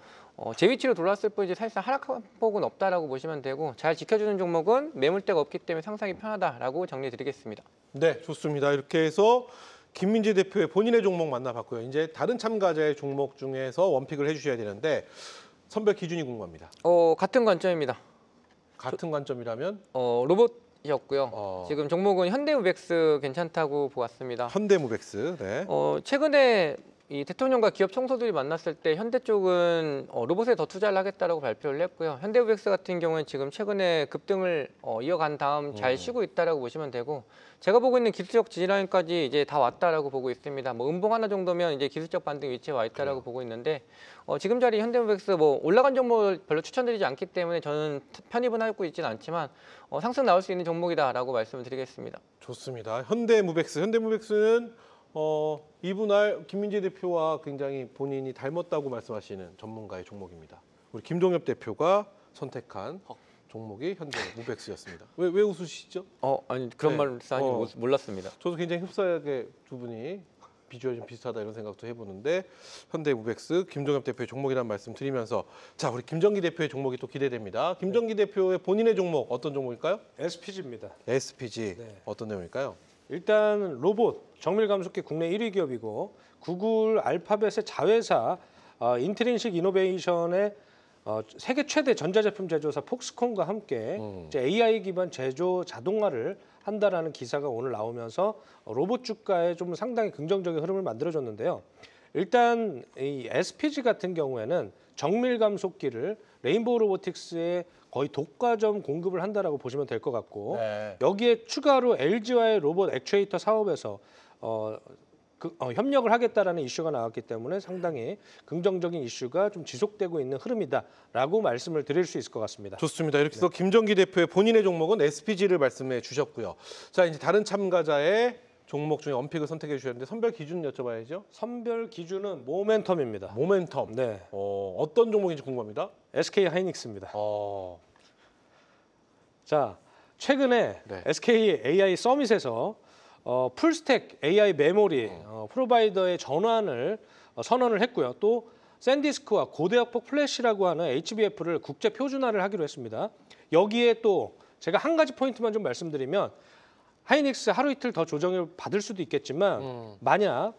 제 위치로 돌아왔을 뿐이지 사실상 하락폭은 없다라고 보시면 되고 잘 지켜주는 종목은 매물대가 없기 때문에 상상이 편하다라고 정리드리겠습니다. 네, 좋습니다. 이렇게 해서 김민재 대표의 본인의 종목 만나봤고요. 이제 다른 참가자의 종목 중에서 원픽을 해주셔야 되는데 선별 기준이 궁금합니다. 같은 관점입니다. 같은 관점이라면 로봇이었고요. 지금 종목은 현대무백스 괜찮다고 보았습니다. 현대무백스. 네. 최근에 이 대통령과 기업 총수들이 만났을 때 현대 쪽은 로봇에 더 투자를 하겠다라고 발표를 했고요. 현대무백스 같은 경우는 지금 최근에 급등을 이어간 다음 잘 쉬고 있다라고 보시면 되고 제가 보고 있는 기술적 지지라인까지 이제 다 왔다라고 보고 있습니다. 뭐 음봉 하나 정도면 이제 기술적 반등 위치에 와 있다라고 보고 있는데 지금 자리 현대무백스 뭐 올라간 종목을 별로 추천드리지 않기 때문에 저는 편입은 하고 있지는 않지만 상승 나올 수 있는 종목이다라고 말씀을 드리겠습니다. 좋습니다. 현대무백스는 이분할 김민재 대표와 굉장히 본인이 닮았다고 말씀하시는 전문가의 종목입니다. 우리 김동엽 대표가 선택한 종목이 현대무백스였습니다. 왜 웃으시죠? 아니 그런 네. 말씀이 몰랐습니다. 저도 굉장히 흡사하게 두 분이 비주얼이 좀 비슷하다 이런 생각도 해보는데 현대무백스 김동엽 대표의 종목이라는 말씀 드리면서 자 우리 김정기 대표의 종목이 또 기대됩니다. 김정기 대표의 본인의 종목 어떤 종목일까요? SPG입니다. SPG 네. 어떤 내용일까요? 일단 로봇 정밀 감속기 국내 1위 기업이고 구글 알파벳의 자회사 인트린식 이노베이션의 세계 최대 전자제품 제조사 폭스콘과 함께 이제 AI 기반 제조 자동화를 한다라는 기사가 오늘 나오면서 로봇 주가에 좀 상당히 긍정적인 흐름을 만들어줬는데요. 일단 이 SPG 같은 경우에는 정밀 감속기를 레인보우 로보틱스에 거의 독과점 공급을 한다라고 보시면 될 것 같고 네. 여기에 추가로 LG와의 로봇 액추에이터 사업에서 협력을 하겠다라는 이슈가 나왔기 때문에 상당히 긍정적인 이슈가 좀 지속되고 있는 흐름이다라고 말씀을 드릴 수 있을 것 같습니다. 좋습니다. 이렇게 해서 김정기 대표의 본인의 종목은 SPG를 말씀해 주셨고요. 자 이제 다른 참가자의 종목 중에 원픽을 선택해 주셨는데 선별 기준 여쭤봐야죠. 선별 기준은 모멘텀입니다. 모멘텀. 네, 어떤 종목인지 궁금합니다. SK 하이닉스입니다. 자, 최근에 네. SK AI 서밋에서 풀스택 AI 메모리 프로바이더의 전환을 선언을 했고요. 또 샌디스크와 고대역폭 플래시라고 하는 HBF를 국제 표준화를 하기로 했습니다. 여기에 또 제가 한 가지 포인트만 좀 말씀드리면 하이닉스 하루 이틀 더 조정을 받을 수도 있겠지만 만약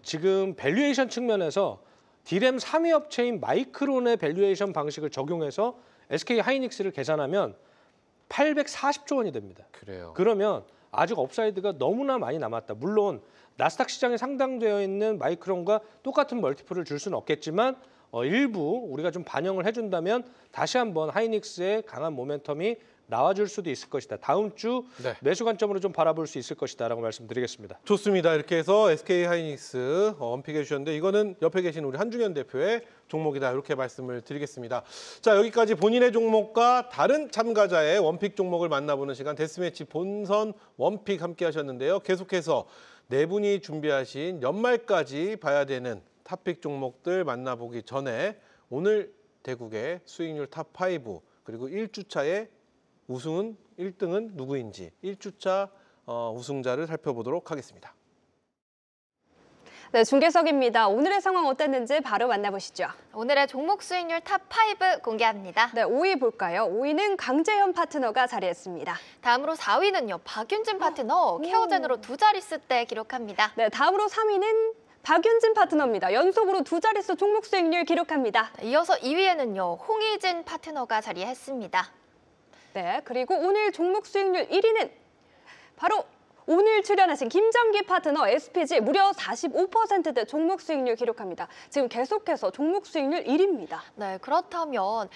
지금 밸류에이션 측면에서 디램 3위 업체인 마이크론의 밸류에이션 방식을 적용해서 SK 하이닉스를 계산하면 840조 원이 됩니다. 그래요. 그러면 아직 업사이드가 너무나 많이 남았다. 물론 나스닥 시장에 상당되어 있는 마이크론과 똑같은 멀티플을 줄 수는 없겠지만 일부 우리가 좀 반영을 해준다면 다시 한번 하이닉스의 강한 모멘텀이 나와줄 수도 있을 것이다. 다음 주 네. 매수 관점으로 좀 바라볼 수 있을 것이다라고 말씀드리겠습니다. 좋습니다. 이렇게 해서 SK 하이닉스 원픽해 주셨는데 이거는 옆에 계신 우리 한중현 대표의 종목이다. 이렇게 말씀을 드리겠습니다. 자 여기까지 본인의 종목과 다른 참가자의 원픽 종목을 만나보는 시간 데스매치 본선 원픽 함께 하셨는데요. 계속해서 네 분이 준비하신 연말까지 봐야 되는 탑픽 종목들 만나보기 전에 오늘 대국의 수익률 탑5 그리고 1주차의 우승은 1등은 누구인지 1주차 우승자를 살펴보도록 하겠습니다. 네, 중계석입니다. 오늘의 상황 어땠는지 바로 만나보시죠. 오늘의 종목 수익률 탑5 공개합니다. 네, 5위 볼까요? 5위는 강재현 파트너가 자리했습니다. 다음으로 4위는요. 박윤진 파트너 케어젠으로 두 자릿수대 기록합니다. 네, 다음으로 3위는 박윤진 파트너입니다. 연속으로 두 자릿수 종목 수익률 기록합니다. 이어서 2위에는요. 홍희진 파트너가 자리했습니다. 네, 그리고 오늘 종목 수익률 1위는 바로 오늘 출연하신 김정기 파트너 SPG 무려 45%대 종목 수익률 기록합니다. 지금 계속해서 종목 수익률 1위입니다. 네, 그렇다면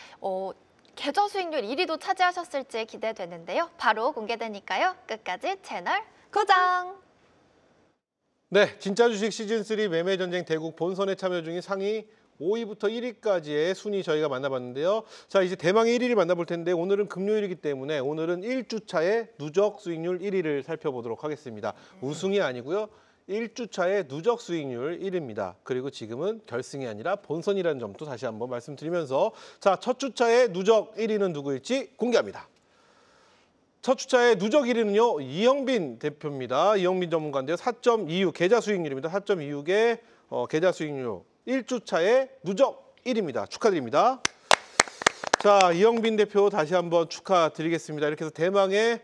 계좌 수익률 1위도 차지하셨을지 기대되는데요. 바로 공개되니까요. 끝까지 채널 고정! 네, 진짜 주식 시즌3 매매 전쟁 대국 본선에 참여 중인 상위 5위부터 1위까지의 순위 저희가 만나봤는데요. 자, 이제 대망의 1위를 만나볼 텐데 오늘은 금요일이기 때문에 오늘은 1주차의 누적 수익률 1위를 살펴보도록 하겠습니다. 우승이 아니고요. 1주차의 누적 수익률 1위입니다. 그리고 지금은 결승이 아니라 본선이라는 점도 다시 한번 말씀드리면서 자, 첫 주차의 누적 1위는 누구일지 공개합니다. 첫 주차의 누적 1위는요. 이영빈 대표입니다. 이영빈 전문가인데요. 4.26 계좌 수익률입니다. 4.26의 계좌 수익률 1주차의 누적 1위입니다. 축하드립니다. 자, 이영빈 대표 다시 한번 축하드리겠습니다. 이렇게 해서 대망의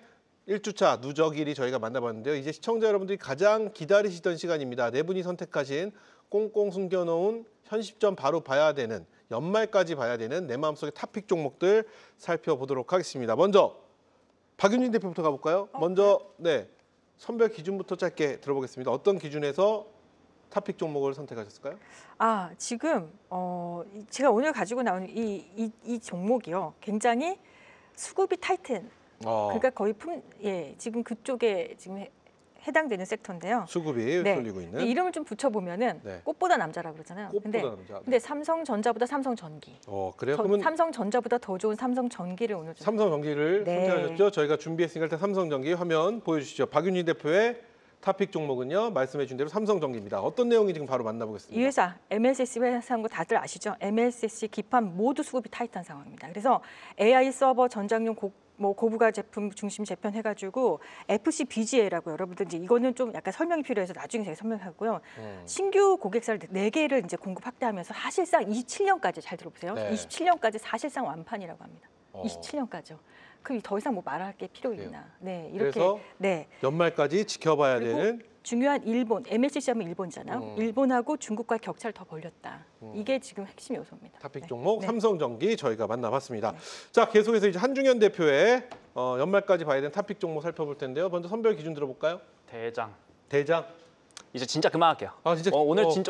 1주차 누적 1위 저희가 만나봤는데요. 이제 시청자 여러분들이 가장 기다리시던 시간입니다. 네 분이 선택하신 꽁꽁 숨겨놓은 현 시점 바로 봐야 되는 연말까지 봐야 되는 내 마음속의 탑픽 종목들 살펴보도록 하겠습니다. 먼저 박윤진 대표부터 가볼까요? 먼저 네 선별 기준부터 짧게 들어보겠습니다. 어떤 기준에서 탑픽 종목을 선택하셨을까요? 지금 제가 오늘 가지고 나온 이 종목이요. 굉장히 수급이 타이튼. 그러니까 거의 지금 그쪽에 지금 해당되는 섹터인데요. 수급이 쏠리고 있는. 이름을 좀 붙여보면은 네. 꽃보다 남자라고 그러잖아요. 꽃보다 남자. 근데 삼성전자보다 삼성전기. 그래요? 그러면 삼성전자보다 더 좋은 삼성전기를 오늘 좀. 삼성전기를 네. 선택하셨죠? 저희가 준비했으니까 일단 삼성전기 화면 보여주시죠. 박윤진 대표의 탑픽 종목은요. 말씀해 주신 대로 삼성전기입니다. 어떤 내용이 지금 바로 만나보겠습니다. 이 회사 MLCC 회사인 거 다들 아시죠? MLCC 기판 모두 수급이 타이트한 상황입니다. 그래서 AI 서버 전장용 고부가 제품 중심 재편해가지고 FCBGA라고 여러분들 이제 이거는 좀 약간 설명이 필요해서 나중에 제가 설명하고요. 신규 고객사를 4개를 이제 공급 확대하면서 사실상 27년까지 잘 들어보세요. 네. 27년까지 사실상 완판이라고 합니다. 27년까지요. 그럼 더 이상 뭐 말할 게 필요 있나? 네, 이렇게. 그래서 네. 연말까지 지켜봐야 되는 중요한 일본, MLCC 하면 일본이잖아요. 일본하고 중국과 격차를 더 벌렸다. 이게 지금 핵심 요소입니다. 탑픽 네. 종목 네. 삼성전기 저희가 만나봤습니다. 자, 계속해서 이제 한중현 대표의 연말까지 봐야 되는 탑픽 종목 살펴볼 텐데요. 먼저 선별 기준 들어볼까요? 대장. 대장. 이제 진짜 그만할게요. 진짜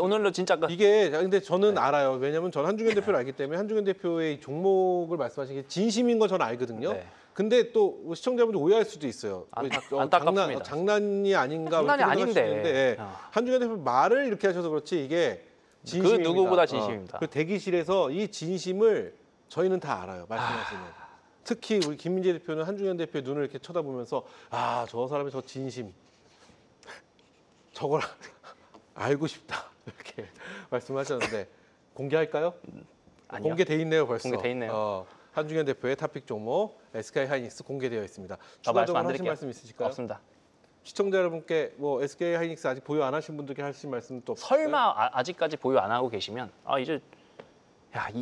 오늘로 진짜 끝. 이게 근데 저는 알아요. 왜냐면 저는 한중현 대표를 알기 때문에 한중현 대표의 이 종목을 말씀하신 게 진심인 거 저는 알거든요. 네. 근데 또 시청자분들 오해할 수도 있어요. 안타깝습니다. 장난이 아닌가 장난이 그렇게 아닌데. 생각하시는데 한중현 대표 말을 이렇게 하셔서 그렇지 이게 진심입니다. 그 누구보다 진심입니다. 그 대기실에서 이 진심을 저희는 다 알아요. 말씀하시는. 특히 우리 김민재 대표는 한중현 대표의 눈을 이렇게 쳐다보면서 저 사람의 저 진심 저걸 알고 싶다 이렇게 말씀하셨는데 공개할까요? 아니요. 공개돼 있네요 벌써. 공개돼 있네요. 한중현 대표의 탑픽 종목 SK 하이닉스 공개되어 있습니다. 말씀 안 추가적으로 하실 드릴게요. 말씀 있으실까요? 없습니다. 시청자 여러분께 뭐 SK 하이닉스 아직 보유 안 하신 분들께 하실 말씀 또 설마 아직까지 보유 안 하고 계시면 이제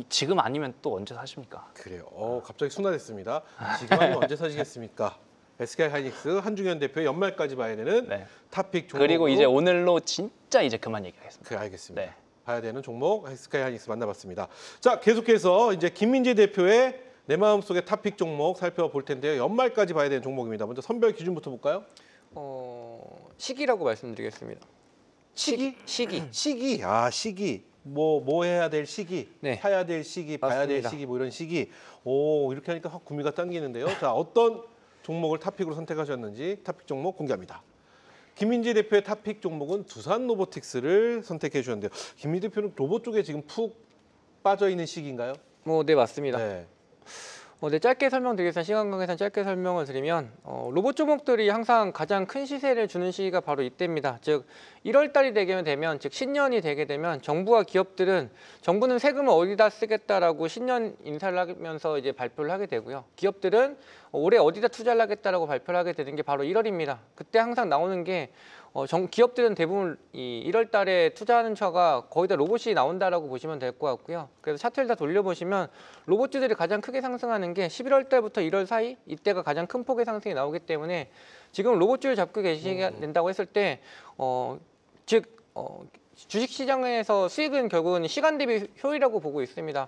지금 아니면 또 언제 사십니까? 그래요. 갑자기 순화됐습니다. 지금 하면 언제 사시겠습니까? SK 하이닉스 한중현 대표의 연말까지 봐야 되는 네. 탑픽 종목. 그리고 이제 오늘로 진짜 이제 그만 얘기하겠습니다. 알겠습니다. 네. 봐야 되는 종목 SK 하이닉스 만나봤습니다. 자, 계속해서 이제 김민재 대표의 내 마음속의 탑픽 종목 살펴볼 텐데요. 연말까지 봐야 되는 종목입니다. 먼저 선별 기준부터 볼까요? 시기라고 말씀드리겠습니다. 시기? 시기. 시기. 시기. 뭐 해야 될 시기, 네. 사야 될 시기, 봐야 될 맞습니다. 시기, 뭐 이런 시기. 이렇게 하니까 확 구미가 당기는데요. 자, 어떤 종목을 탑픽으로 선택하셨는지 탑픽 종목 공개합니다. 김민재 대표의 탑픽 종목은 두산 로보틱스를 선택해 주셨는데요. 김민재 대표는 로봇 쪽에 지금 푹 빠져 있는 시기인가요? 네, 맞습니다. 네. 네, 짧게 설명드리겠습니다. 시간 관계상 짧게 설명을 드리면 로봇 종목들이 항상 가장 큰 시세를 주는 시기가 바로 이때입니다. 즉 1월 달이 되게 되면 즉 신년이 되게 되면 정부와 기업들은 정부는 세금을 어디다 쓰겠다라고 신년 인사를 하면서 이제 발표를 하게 되고요. 기업들은 올해 어디다 투자를 하겠다라고 발표를 하게 되는 게 바로 1월입니다. 그때 항상 나오는 게 기업들은 대부분 1월 달에 투자하는 차가 거의 다 로봇이 나온다라고 보시면 될 것 같고요. 그래서 차트를 다 돌려보시면 로봇주들이 가장 크게 상승하는 게 11월 달부터 1월 사이 이때가 가장 큰 폭의 상승이 나오기 때문에 지금 로봇주를 잡고 계시게 된다고 했을 때 주식시장에서 수익은 결국은 시간 대비 효율이라고 보고 있습니다.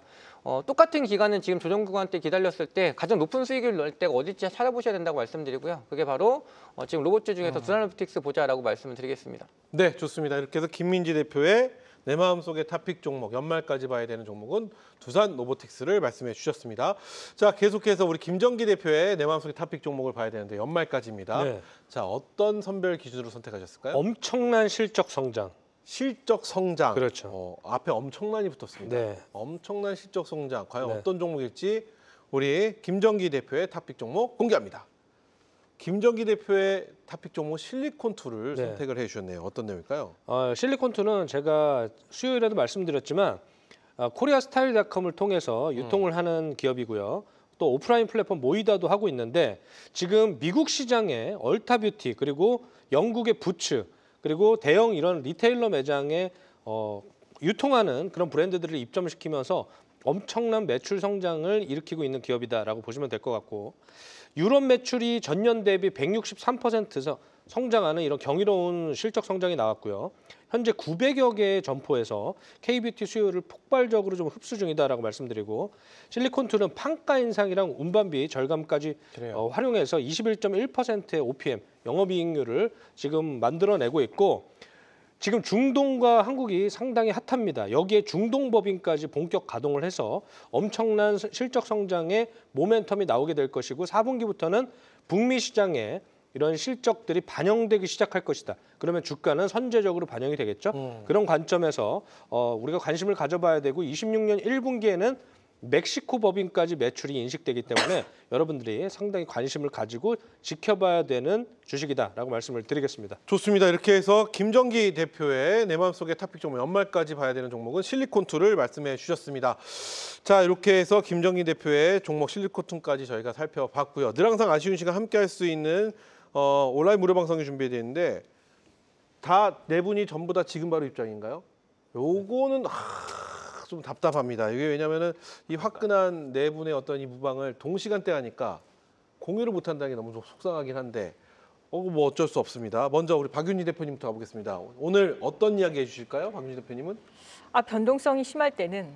똑같은 기간은 지금 조정 구간 때 기다렸을 때 가장 높은 수익을 넣을 때가 어디지 찾아보셔야 된다고 말씀드리고요. 그게 바로 지금 로봇주 중에서 두산로보틱스 보자라고 말씀을 드리겠습니다. 네, 좋습니다. 이렇게 해서 김민지 대표의 내 마음속의 탑픽 종목, 연말까지 봐야 되는 종목은 두산 로보틱스를 말씀해 주셨습니다. 자, 계속해서 우리 김정기 대표의 내 마음속의 탑픽 종목을 봐야 되는데 연말까지입니다. 네. 자, 어떤 선별 기준으로 선택하셨을까요? 엄청난 실적 성장. 실적 성장. 그렇죠. 앞에 엄청난이 붙었습니다. 네. 엄청난 실적 성장. 과연 네. 어떤 종목일지 우리 김정기 대표의 탑픽 종목 공개합니다. 김정기 대표의 탑픽 종목 실리콘2를 네. 선택을 해주셨네요. 어떤 내용일까요? 실리콘2는 제가 수요일에도 말씀드렸지만 코리아 스타일닷컴을 통해서 유통을 하는 기업이고요. 또 오프라인 플랫폼 모이다도 하고 있는데 지금 미국 시장에 얼타뷰티 그리고 영국의 부츠 그리고 대형 이런 리테일러 매장에 유통하는 그런 브랜드들을 입점시키면서 엄청난 매출 성장을 일으키고 있는 기업이다라고 보시면 될 것 같고 유럽 매출이 전년 대비 163% 성장하는 이런 경이로운 실적 성장이 나왔고요. 현재 900여 개의 점포에서 K뷰티 수요를 폭발적으로 좀 흡수 중이다라고 말씀드리고 실리콘2는 판가 인상이랑 운반비 절감까지 활용해서 21.1%의 OPM 영업이익률을 지금 만들어내고 있고 지금 중동과 한국이 상당히 핫합니다. 여기에 중동법인까지 본격 가동을 해서 엄청난 실적 성장의 모멘텀이 나오게 될 것이고 4분기부터는 북미 시장에 이런 실적들이 반영되기 시작할 것이다. 그러면 주가는 선제적으로 반영이 되겠죠. 그런 관점에서 우리가 관심을 가져봐야 되고 26년 1분기에는 멕시코 법인까지 매출이 인식되기 때문에 여러분들이 상당히 관심을 가지고 지켜봐야 되는 주식이다라고 말씀을 드리겠습니다. 좋습니다. 이렇게 해서 김정기 대표의 내 마음속의 탑픽 종목 연말까지 봐야 되는 종목은 실리콘2를 말씀해 주셨습니다. 자, 이렇게 해서 김정기 대표의 종목 실리콘2까지 저희가 살펴봤고요. 늘 항상 아쉬운 시간 함께할 수 있는 온라인 무료 방송이 준비되어 있는데 다 네 분이 전부 다 지금 바로 입장인가요? 요거는 좀 답답합니다. 이게 왜냐면은 이 화끈한 네 분의 어떤 이 무방을 동시간대 하니까 공유를 못 한다는 게 너무 속상하긴 한데 뭐 어쩔 수 없습니다. 먼저 우리 박윤희 대표님부터 가보겠습니다. 오늘 어떤 이야기 해주실까요, 박윤희 대표님은? 변동성이 심할 때는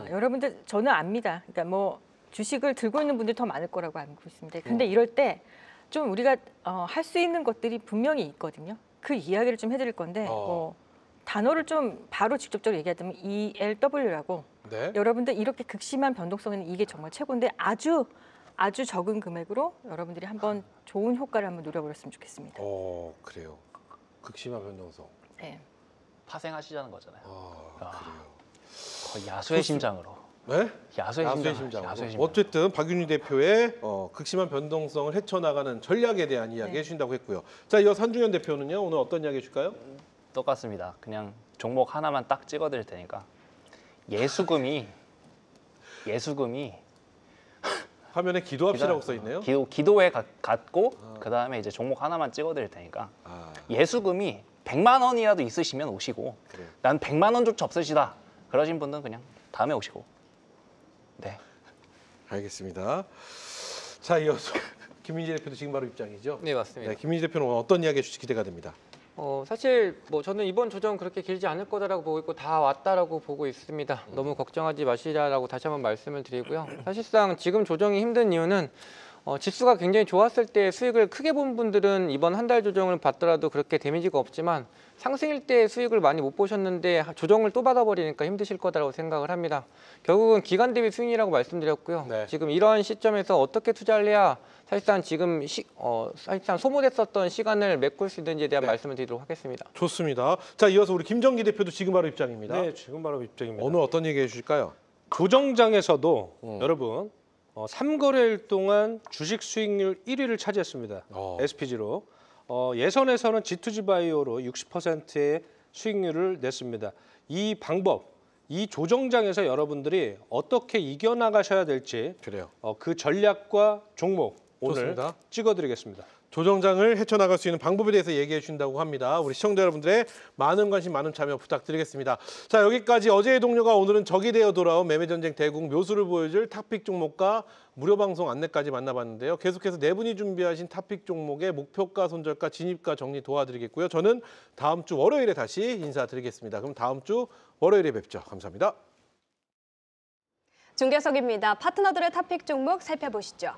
여러분들 저는 압니다. 그러니까 뭐 주식을 들고 있는 분들이 더 많을 거라고 알고 있습니다. 근데 이럴 때 좀 우리가 할 수 있는 것들이 분명히 있거든요. 그 이야기를 좀 해드릴 건데 단어를 좀 바로 직접적으로 얘기하자면 ELW라고 네. 여러분들 이렇게 극심한 변동성에는 이게 정말 최고인데 아주 적은 금액으로 여러분들이 한번 좋은 효과를 한번 누려보셨으면 좋겠습니다. 그래요. 극심한 변동성. 네. 파생하시자는 거잖아요. 그래요. 거의 야수의 심장으로. 네? 야수의 심장. 어쨌든 박윤희 대표의 극심한 변동성을 헤쳐나가는 전략에 대한 이야기 해주신다고 했고요. 자, 이어서 한중현 대표는요. 오늘 어떤 이야기 해줄까요? 똑같습니다. 그냥 종목 하나만 딱 찍어드릴 테니까 예수금이 화면에 기도합시라고 써 있네요. 기도에 갖고 그 다음에 이제 종목 하나만 찍어드릴 테니까 예수금이 100만 원이라도 있으시면 오시고 그래요. 난 100만 원조차 없으시다 그러신 분들은 그냥 다음에 오시고. 네. 알겠습니다. 자, 이어서 김민지 대표도 지금 바로 입장이죠? 네, 맞습니다. 네, 김민지 대표는 오늘 어떤 이야기 해주실지 기대가 됩니다. 사실 뭐 저는 이번 조정 그렇게 길지 않을 거다라고 보고 있고 다 왔다라고 보고 있습니다. 너무 걱정하지 마시라라고 다시 한번 말씀을 드리고요. 사실상 지금 조정이 힘든 이유는 지수가 굉장히 좋았을 때 수익을 크게 본 분들은 이번 한 달 조정을 받더라도 그렇게 데미지가 없지만 상승일 때 수익을 많이 못 보셨는데 조정을 또 받아버리니까 힘드실 거다라고 생각을 합니다. 결국은 기간 대비 수익이라고 말씀드렸고요. 네. 지금 이러한 시점에서 어떻게 투자를 해야 사실상 지금 사실상 소모됐었던 시간을 메꿀 수 있는지에 대한 말씀을 드리도록 하겠습니다. 좋습니다. 자, 이어서 우리 김정기 대표도 지금 바로 입장입니다. 네, 지금 바로 입장입니다. 오늘 어떤 얘기 해주실까요? 조정장에서도 여러분 3거래일 동안 주식 수익률 1위를 차지했습니다. SPG로. 예선에서는 G2G 바이오로 60%의 수익률을 냈습니다. 이 방법, 이 조정장에서 여러분들이 어떻게 이겨나가셔야 될지 그래요. 그 전략과 종목 오늘 좋습니다. 찍어드리겠습니다. 조정장을 헤쳐나갈 수 있는 방법에 대해서 얘기해 주신다고 합니다. 우리 시청자 여러분들의 많은 관심, 많은 참여 부탁드리겠습니다. 자, 여기까지 어제의 동료가 오늘은 적이 되어 돌아온 매매전쟁 대국 묘수를 보여줄 탑픽 종목과 무료 방송 안내까지 만나봤는데요. 계속해서 네 분이 준비하신 탑픽 종목의 목표가, 손절가, 진입가 정리 도와드리겠고요. 저는 다음 주 월요일에 다시 인사드리겠습니다. 그럼 다음 주 월요일에 뵙죠. 감사합니다. 중계석입니다. 파트너들의 탑픽 종목 살펴보시죠.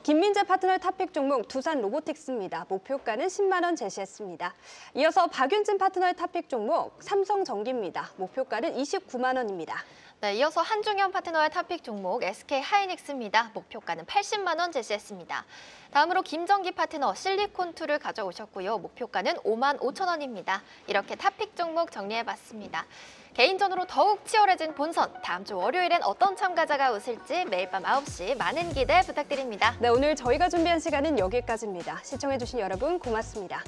김민재 파트너의 탑픽 종목 두산 로보틱스입니다. 목표가는 10만 원 제시했습니다. 이어서 박윤진 파트너의 탑픽 종목 삼성전기입니다. 목표가는 29만 원입니다. 네, 이어서 한중현 파트너의 탑픽 종목 SK 하이닉스입니다. 목표가는 80만 원 제시했습니다. 다음으로 김정기 파트너 실리콘2를 가져오셨고요. 목표가는 5만 5천 원입니다. 이렇게 탑픽 종목 정리해봤습니다. 개인전으로 더욱 치열해진 본선, 다음 주 월요일엔 어떤 참가자가 웃을지 매일 밤 9시 많은 기대 부탁드립니다. 네, 오늘 저희가 준비한 시간은 여기까지입니다. 시청해주신 여러분 고맙습니다.